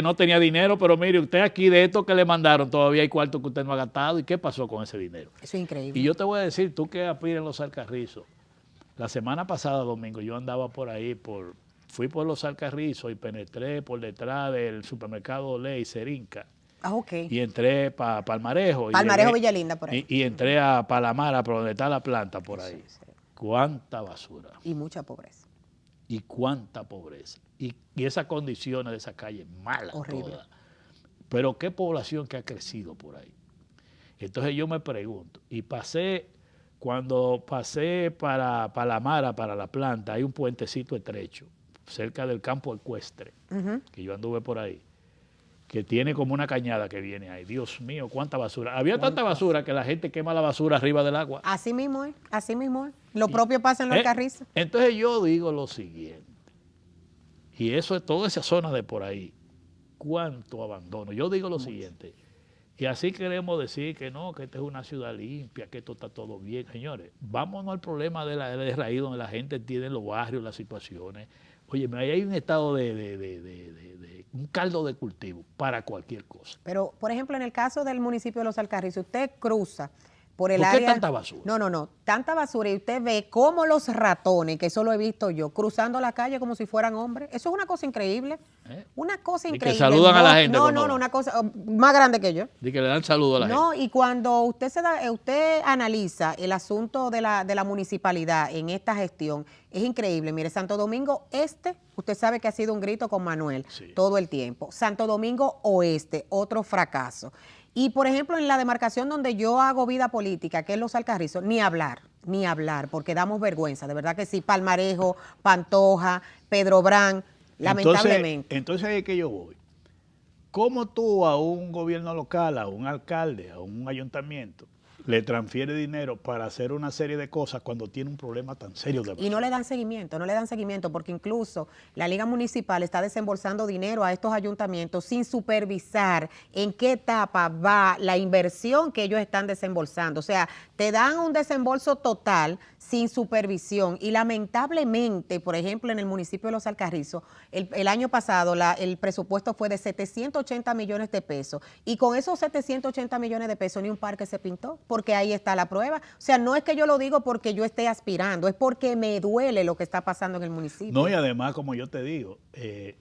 no tenía dinero, pero mire, usted aquí de esto que le mandaron, todavía hay cuarto que usted no ha gastado, ¿y qué pasó con ese dinero? Eso es increíble. Y yo te voy a decir, tú que aspiras en los Alcarrizos, la semana pasada, domingo, yo andaba por ahí, fui por los Alcarrizos y penetré por detrás del supermercado Ley, Serinca, Ah, ok. y entré para Palmarejo. Palmarejo, Villalinda, por ahí. Y entré a Palamara, por donde está la planta, por ahí. Sí, sí. Cuánta basura Y mucha pobreza. y cuánta pobreza. Y esas condiciones de esa calle, malas Horrible. todas. Pero qué población que ha crecido por ahí. Entonces yo me pregunto, cuando pasé para Palamara, para la planta, hay un puentecito estrecho, cerca del campo ecuestre, que yo anduve por ahí, que tiene como una cañada que viene ahí. Dios mío, cuánta basura. Había tanta basura que la gente quema la basura arriba del agua. Así mismo es, así mismo es. Lo propio pasa en los Alcarrizos. Entonces yo digo lo siguiente, y eso es toda esa zona de por ahí, cuánto abandono. Yo digo lo siguiente, y así queremos decir que no, que esta es una ciudad limpia, que esto está todo bien. Señores, vámonos al problema de raíz donde la gente tiene los barrios, las situaciones. Oye, ahí hay un estado de un caldo de cultivo para cualquier cosa. Pero, por ejemplo, en el caso del municipio de Los Alcarrizos, usted cruza por el ¿Por qué área... tanta basura? No, tanta basura, y usted ve cómo los ratones, que eso lo he visto yo, cruzando la calle como si fueran hombres. Eso es una cosa increíble. Una cosa Y que increíble. saludan a la gente No, cuando van. una cosa más grande que yo. De que le dan saludo a la gente. No, y cuando usted analiza el asunto de la municipalidad en esta gestión, es increíble. Mire, Santo Domingo Este, usted sabe que ha sido un grito con Manuel todo el tiempo. Santo Domingo Oeste, otro fracaso. Y, por ejemplo, en la demarcación donde yo hago vida política, que es Los Alcarrizos, ni hablar, porque damos vergüenza, de verdad que sí. Palmarejo, Pantoja, Pedro Brán, lamentablemente. Entonces ahí es que yo voy. ¿Cómo tú a un gobierno local, a un alcalde, a un ayuntamiento, le transfiere dinero para hacer una serie de cosas cuando tiene un problema tan serio de basura? Y no le dan seguimiento, porque incluso la Liga Municipal está desembolsando dinero a estos ayuntamientos sin supervisar en qué etapa va la inversión que ellos están desembolsando. O sea, te dan un desembolso total sin supervisión, y lamentablemente, por ejemplo, en el municipio de Los Alcarrizos, el año pasado el presupuesto fue de 780 millones de pesos, y con esos 780 millones de pesos ni un parque se pintó, porque ahí está la prueba. O sea, no es que yo lo digo porque yo esté aspirando, es porque me duele lo que está pasando en el municipio. No, y además, como yo te digo,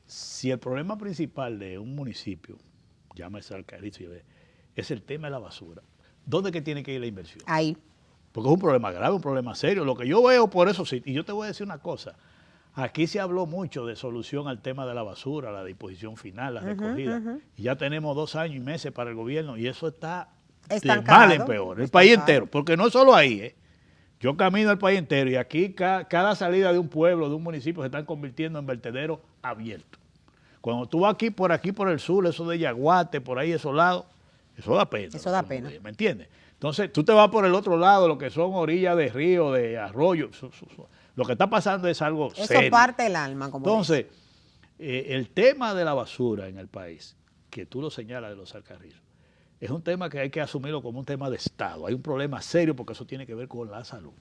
si el problema principal de un municipio, llámese Alcarrizos, es el tema de la basura, ¿dónde es que tiene que ir la inversión? Ahí. Porque es un problema grave, un problema serio. Lo que yo veo por eso sí, y yo te voy a decir una cosa, aquí se habló mucho de solución al tema de la basura, la disposición final, la recogida, y ya tenemos 2 años y meses para el gobierno, y eso está de Estancado. mal en peor, el país entero, porque no es solo ahí, Yo camino al país entero y aquí cada salida de un pueblo, de un municipio, se están convirtiendo en vertederos abiertos. Cuando tú vas por aquí por el sur, eso de Yaguate, por ahí esos lados, eso da pena. Eso da pena. ¿Me entiendes? Entonces, tú te vas por el otro lado, lo que son orillas de río, de arroyo. Lo que está pasando es algo serio. Eso parte el alma, como Entonces, el tema de la basura en el país, que tú lo señalas de Los Alcarrizos, es un tema que hay que asumirlo como un tema de Estado. Hay un problema serio porque eso tiene que ver con la salud.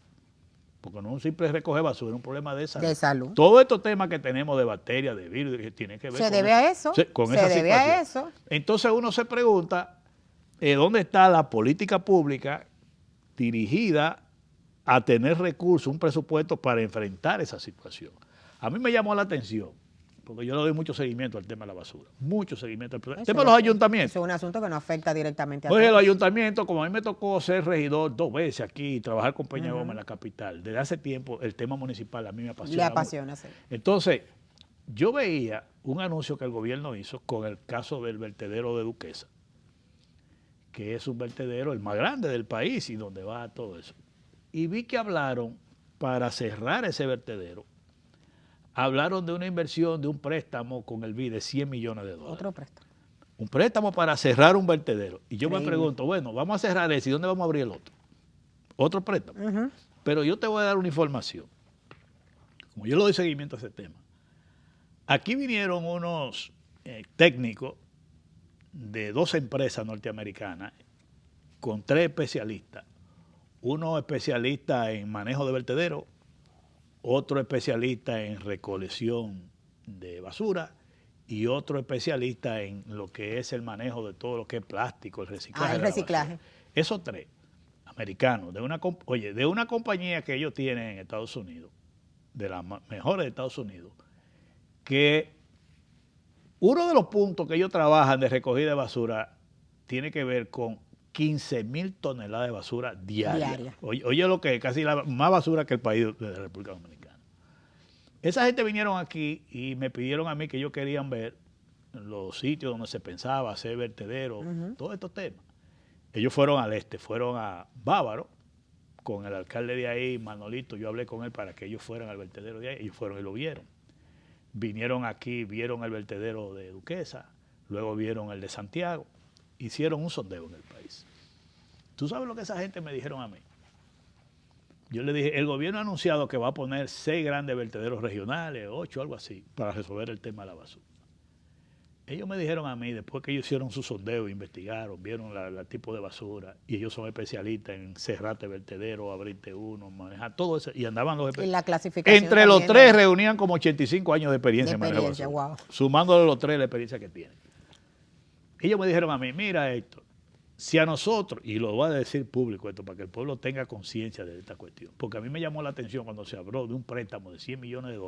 Porque no es un simple recoger basura, es un problema de salud. De salud. Todos estos temas que tenemos de bacterias, de virus, tienen que ver Se debe a eso. con Se esa debe a situación. eso. Entonces uno se pregunta, ¿dónde está la política pública dirigida a tener recursos, un presupuesto para enfrentar esa situación? A mí me llamó la atención, porque yo le doy mucho seguimiento al tema de la basura, mucho seguimiento al tema de los ayuntamientos. Eso es un asunto que no afecta directamente a Oye, todos. los ayuntamientos, como a mí me tocó ser regidor 2 veces aquí y trabajar con Peña Gómez en la capital, desde hace tiempo el tema municipal a mí me apasiona. Le apasiona, sí. Entonces, yo veía un anuncio que el gobierno hizo con el caso del vertedero de Duquesa, que es un vertedero el más grande del país y donde va todo eso. Y vi que hablaron, para cerrar ese vertedero, hablaron de una inversión, de un préstamo con el BID de $100 millones. Otro préstamo. Un préstamo para cerrar un vertedero. Y yo Increíble. me pregunto, bueno, vamos a cerrar ese, ¿y dónde vamos a abrir el otro? Otro préstamo. Pero yo te voy a dar una información. Como yo le doy seguimiento a ese tema. Aquí vinieron unos técnicos de 2 empresas norteamericanas con 3 especialistas. Uno especialista en manejo de vertedero, otro especialista en recolección de basura y otro especialista en lo que es el manejo de todo lo que es plástico, el reciclaje. El reciclaje. Esos 3 americanos, de una compañía que ellos tienen en Estados Unidos, de las mejores de Estados Unidos, que uno de los puntos que ellos trabajan de recogida de basura tiene que ver con 15.000 toneladas de basura diaria. Oye lo que es, casi más basura que el país de la República Dominicana. Esa gente vinieron aquí y me pidieron a mí que ellos querían ver los sitios donde se pensaba hacer vertederos, todos estos temas. Ellos fueron al este, fueron a Bávaro, con el alcalde de ahí, Manolito, yo hablé con él para que ellos fueran al vertedero de ahí, ellos fueron y lo vieron. Vinieron aquí, vieron el vertedero de Duquesa, luego vieron el de Santiago, hicieron un sondeo en el país. ¿Tú sabes lo que esa gente me dijeron a mí? Yo le dije, el gobierno ha anunciado que va a poner 6 grandes vertederos regionales, 8, algo así, para resolver el tema de la basura. Ellos me dijeron a mí, después que ellos hicieron su sondeo, investigaron, vieron el tipo de basura, y ellos son especialistas en cerrarte vertedero, abrirte uno, manejar todo eso, y andaban los Y la clasificación entre los 3 reunían como 85 años de experiencia en manejo de basura, wow. sumándole los 3 la experiencia que tienen. Ellos me dijeron a mí, mira Héctor, si a nosotros, y lo voy a decir público esto, para que el pueblo tenga conciencia de esta cuestión, porque a mí me llamó la atención cuando se habló de un préstamo de $100 millones,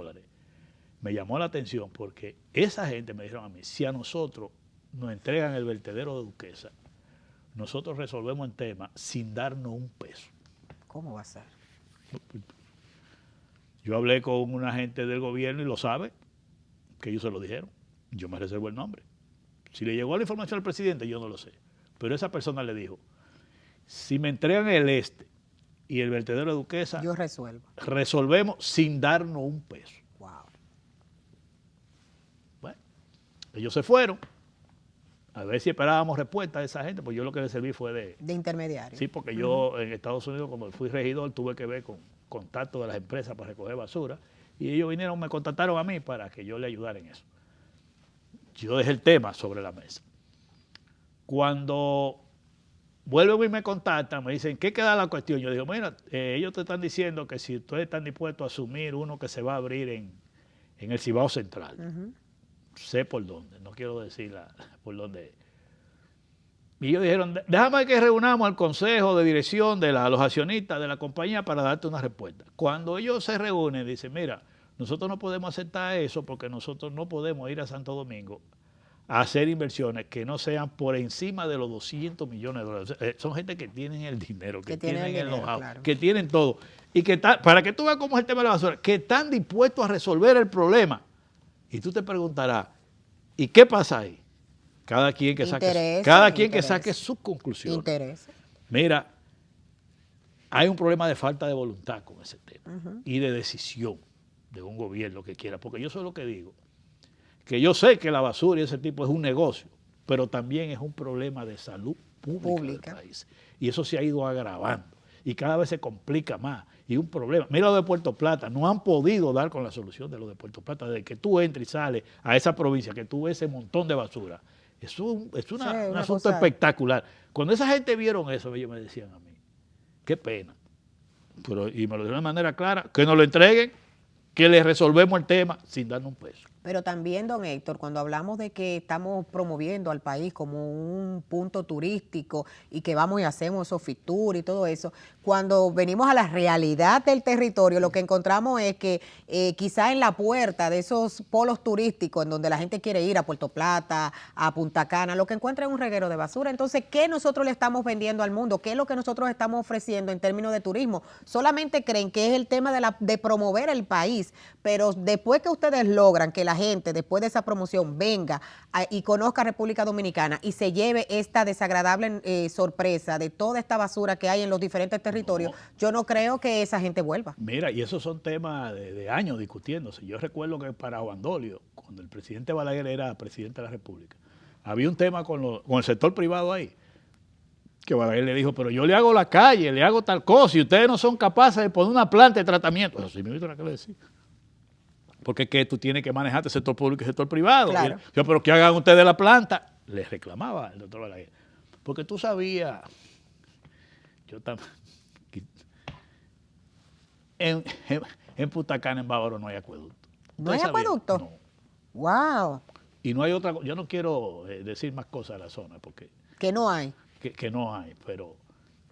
me llamó la atención porque esa gente me dijeron a mí, si a nosotros nos entregan el vertedero de Duquesa, nosotros resolvemos el tema sin darnos un peso. ¿Cómo va a ser? Yo hablé con una gente del gobierno y lo sabe, que ellos se lo dijeron. Yo me reservo el nombre. Si le llegó la información al presidente, yo no lo sé. Pero esa persona le dijo, si me entregan el este y el vertedero de Duquesa, yo resuelvo. Resolvemos sin darnos un peso. Wow. Bueno, ellos se fueron. A ver si esperábamos respuesta de esa gente, pues yo lo que le serví fue de intermediario. Sí, porque yo en Estados Unidos, cuando fui regidor, tuve que ver con contacto de las empresas para recoger basura, y ellos vinieron, me contactaron a mí para que yo le ayudara en eso. Yo dejé el tema sobre la mesa. Cuando vuelven y me contactan, me dicen, ¿qué queda la cuestión? Yo digo, mira, ellos te están diciendo que si ustedes están dispuestos a asumir uno que se va a abrir en el Cibao Central, sé por dónde, no quiero decir por dónde es. Y ellos dijeron, déjame que reunamos al consejo de dirección de los accionistas de la compañía para darte una respuesta. Cuando ellos se reúnen, dicen, mira, nosotros no podemos aceptar eso porque nosotros no podemos ir a Santo Domingo a hacer inversiones que no sean por encima de los $200 millones. Son gente que tienen el dinero, que tienen el know-how, claro, que tienen todo. Y que para que tú veas cómo es el tema de la basura, que están dispuestos a resolver el problema. Y tú te preguntarás, ¿y qué pasa ahí? Cada quien que saque sus conclusiones. Mira, hay un problema de falta de voluntad con ese tema y de decisión de un gobierno que quiera. Porque yo soy lo que digo, que yo sé que la basura y ese tipo es un negocio, pero también es un problema de salud pública del país. Y eso se ha ido agravando y cada vez se complica más. Y un problema. Mira lo de Puerto Plata, no han podido dar con la solución de lo de Puerto Plata. Desde que tú entres y sales a esa provincia, que tú ves ese montón de basura, es un asunto espectacular. Cuando esa gente vieron eso, ellos me decían a mí, qué pena. Y me lo dijeron de manera clara, que nos lo entreguen, que les resolvemos el tema sin darnos un peso. Pero también, don Héctor, cuando hablamos de que estamos promoviendo al país como un punto turístico y que vamos y hacemos esos fit tour y todo eso, cuando venimos a la realidad del territorio, lo que encontramos es que quizá en la puerta de esos polos turísticos en donde la gente quiere ir a Puerto Plata, a Punta Cana, lo que encuentra es un reguero de basura. Entonces, ¿qué nosotros le estamos vendiendo al mundo? ¿Qué es lo que nosotros estamos ofreciendo en términos de turismo? Solamente creen que es el tema de promover el país, pero después que ustedes logran que la la gente después de esa promoción venga y conozca República Dominicana y se lleve esta desagradable sorpresa de toda esta basura que hay en los diferentes territorios, yo no creo que esa gente vuelva. Mira, y esos son temas de años discutiéndose. Yo recuerdo que para Bandolio, cuando el presidente Balaguer era presidente de la República, había un tema con el sector privado ahí, que Balaguer le dijo, pero yo le hago la calle, le hago tal cosa, y ustedes no son capaces de poner una planta de tratamiento. Eso sí me gusta que le decía. Porque es que tú tienes que manejarte el sector público y el sector privado. Claro. Yo, pero que hagan ustedes la planta, les reclamaba el doctor Balaguer. Porque tú sabías, yo también, en Punta Cana, en Bávaro, no hay acueducto. ¿No hay acueducto? No. Wow. Y no hay otra, yo no quiero decir más cosas de la zona, porque Que no hay. que no hay, pero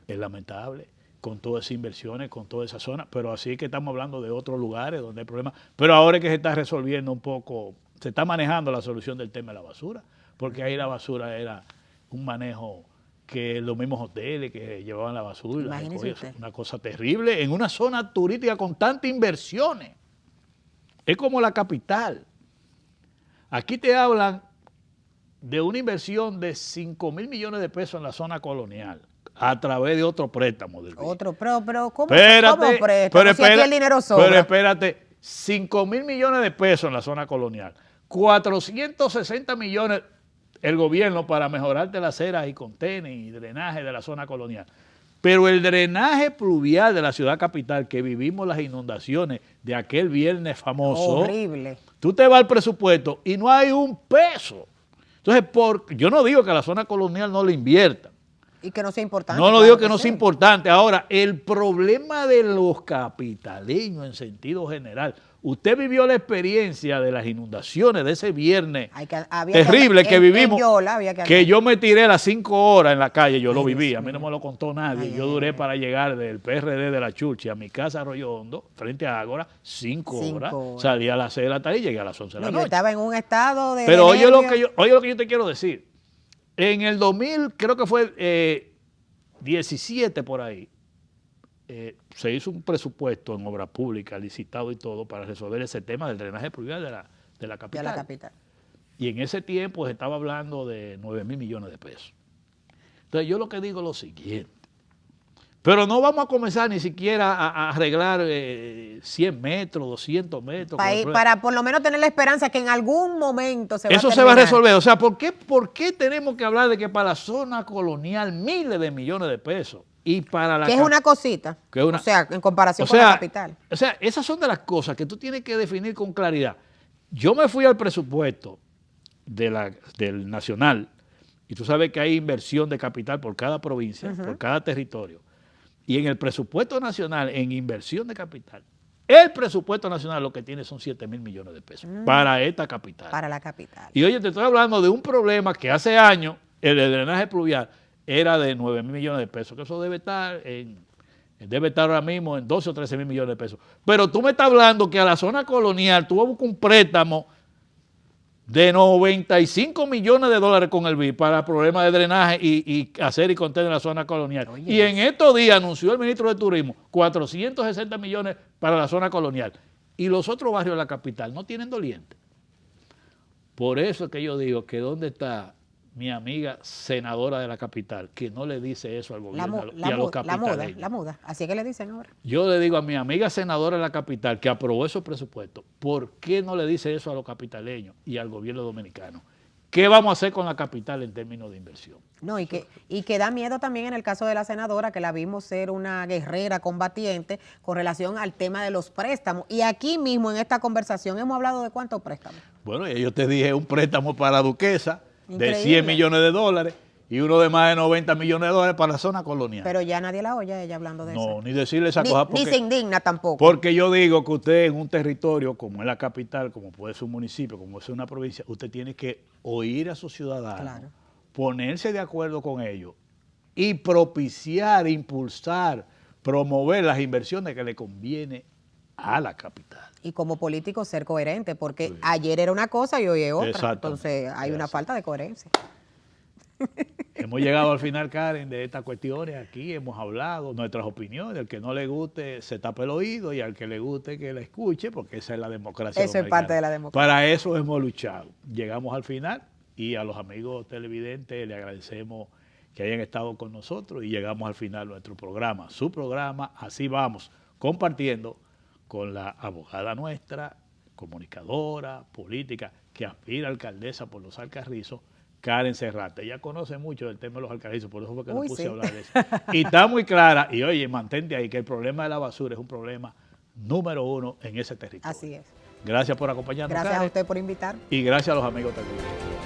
es lamentable con todas esas inversiones, con toda esa zona, pero así que estamos hablando de otros lugares donde hay problemas, pero ahora es que se está resolviendo un poco, se está manejando la solución del tema de la basura, porque ahí la basura era un manejo que los mismos hoteles que llevaban la basura, Imagínese usted. una cosa terrible, en una zona turística con tantas inversiones, es como la capital. Aquí te hablan de una inversión de 5,000 millones de pesos en la zona colonial a través de otro préstamo del BID. Otro, pero ¿cómo, Espérate, ¿cómo préstamo? pero Si aquí el dinero sobra. Pero espérate, 5,000 millones de pesos en la zona colonial, 460 millones el gobierno para mejorarte las aceras y contenes y drenaje de la zona colonial. Pero el drenaje pluvial de la ciudad capital, que vivimos las inundaciones de aquel viernes famoso, Horrible. tú te vas al presupuesto y no hay un peso. Entonces, yo no digo que a la zona colonial no le inviertan. Y que no sea importante. No lo claro digo que no sí. sea importante. Ahora, el problema de los capitaleños en sentido general, usted vivió la experiencia de las inundaciones de ese viernes terrible que vivimos, que yo me tiré las 5 horas en la calle, yo lo viví, a mí no me lo contó nadie, yo duré para llegar del PRD de la Churchi a mi casa Arroyo Hondo, frente a Ágora, 5 horas, salí a las 6 de la tarde y llegué a las 11 de la noche. Yo estaba en un estado de... Pero oye lo que yo te quiero decir. En el 2000, creo que fue 17 por ahí, se hizo un presupuesto en obra pública, licitado y todo, para resolver ese tema del drenaje pluvial de la capital. De la capital. Y en ese tiempo se estaba hablando de 9,000 millones de pesos. Entonces yo lo que digo es lo siguiente. Pero no vamos a comenzar ni siquiera a arreglar 100 metros, 200 metros. Para por lo menos tener la esperanza que en algún momento se va Eso a se va a resolver. O sea, ¿por qué tenemos que hablar de que para la zona colonial miles de millones de pesos? Y para la que es una cosita. O sea, en comparación con la capital. O sea, esas son de las cosas que tú tienes que definir con claridad. Yo me fui al presupuesto del nacional, y tú sabes que hay inversión de capital por cada provincia, por cada territorio. Y en el presupuesto nacional, en inversión de capital, el presupuesto nacional lo que tiene son 7,000 millones de pesos para esta capital. Para la capital. Y oye, te estoy hablando de un problema que hace años, el de drenaje pluvial, era de 9,000 millones de pesos, que eso debe estar ahora mismo en 12 o 13,000 millones de pesos. Pero tú me estás hablando que a la zona colonial tú vas a buscar un préstamo de 95 millones de dólares con el BID para problemas de drenaje y hacer y contener en la zona colonial. Oye, y en estos días anunció el ministro de Turismo 460 millones para la zona colonial. Y los otros barrios de la capital no tienen doliente. Por eso es que yo digo que ¿dónde está mi amiga senadora de la capital que no le dice eso al gobierno y a los capitaleños? La muda, así es que le dicen ahora. Yo le digo a mi amiga senadora de la capital que aprobó esos presupuestos, ¿por qué no le dice eso a los capitaleños y al gobierno dominicano? ¿Qué vamos a hacer con la capital en términos de inversión? No, y que da miedo también en el caso de la senadora, que la vimos ser una guerrera combatiente con relación al tema de los préstamos. Y aquí mismo en esta conversación hemos hablado de cuántos préstamos. Bueno, yo te dije un préstamo para la Duquesa, increíble, de 100 millones de dólares y uno de más de 90 millones de dólares para la zona colonial. Pero ya nadie la oye ella hablando de eso. No, ni decirle esa cosa. Ni se indigna tampoco. Porque yo digo que usted en un territorio como es la capital, como puede ser un municipio, como puede ser una provincia, usted tiene que oír a sus ciudadanos, claro, ponerse de acuerdo con ellos y propiciar, impulsar, promover las inversiones que le conviene a la capital. Y como político ser coherente, porque ayer era una cosa y hoy es otra. Entonces hay una falta de coherencia. hemos llegado al final, Karen, de estas cuestiones. Aquí hemos hablado nuestras opiniones. Al que no le guste, se tape el oído, y al que le guste, que la escuche, porque esa es la democracia. Eso es parte de la democracia. Para eso hemos luchado. Llegamos al final y a los amigos televidentes le agradecemos que hayan estado con nosotros y llegamos al final de nuestro programa. Su programa, Así Vamos, compartiendo con la abogada nuestra, comunicadora, política, que aspira a alcaldesa por los Alcarrizos, Karen Serrate. Ella conoce mucho del tema de los Alcarrizos, por eso fue que no puse a hablar de eso. Y está muy clara, y oye, mantente ahí, que el problema de la basura es un problema número 1 en ese territorio. Así es. Gracias por acompañarnos, Gracias Karen, a usted por invitar. y gracias a los amigos televidentes.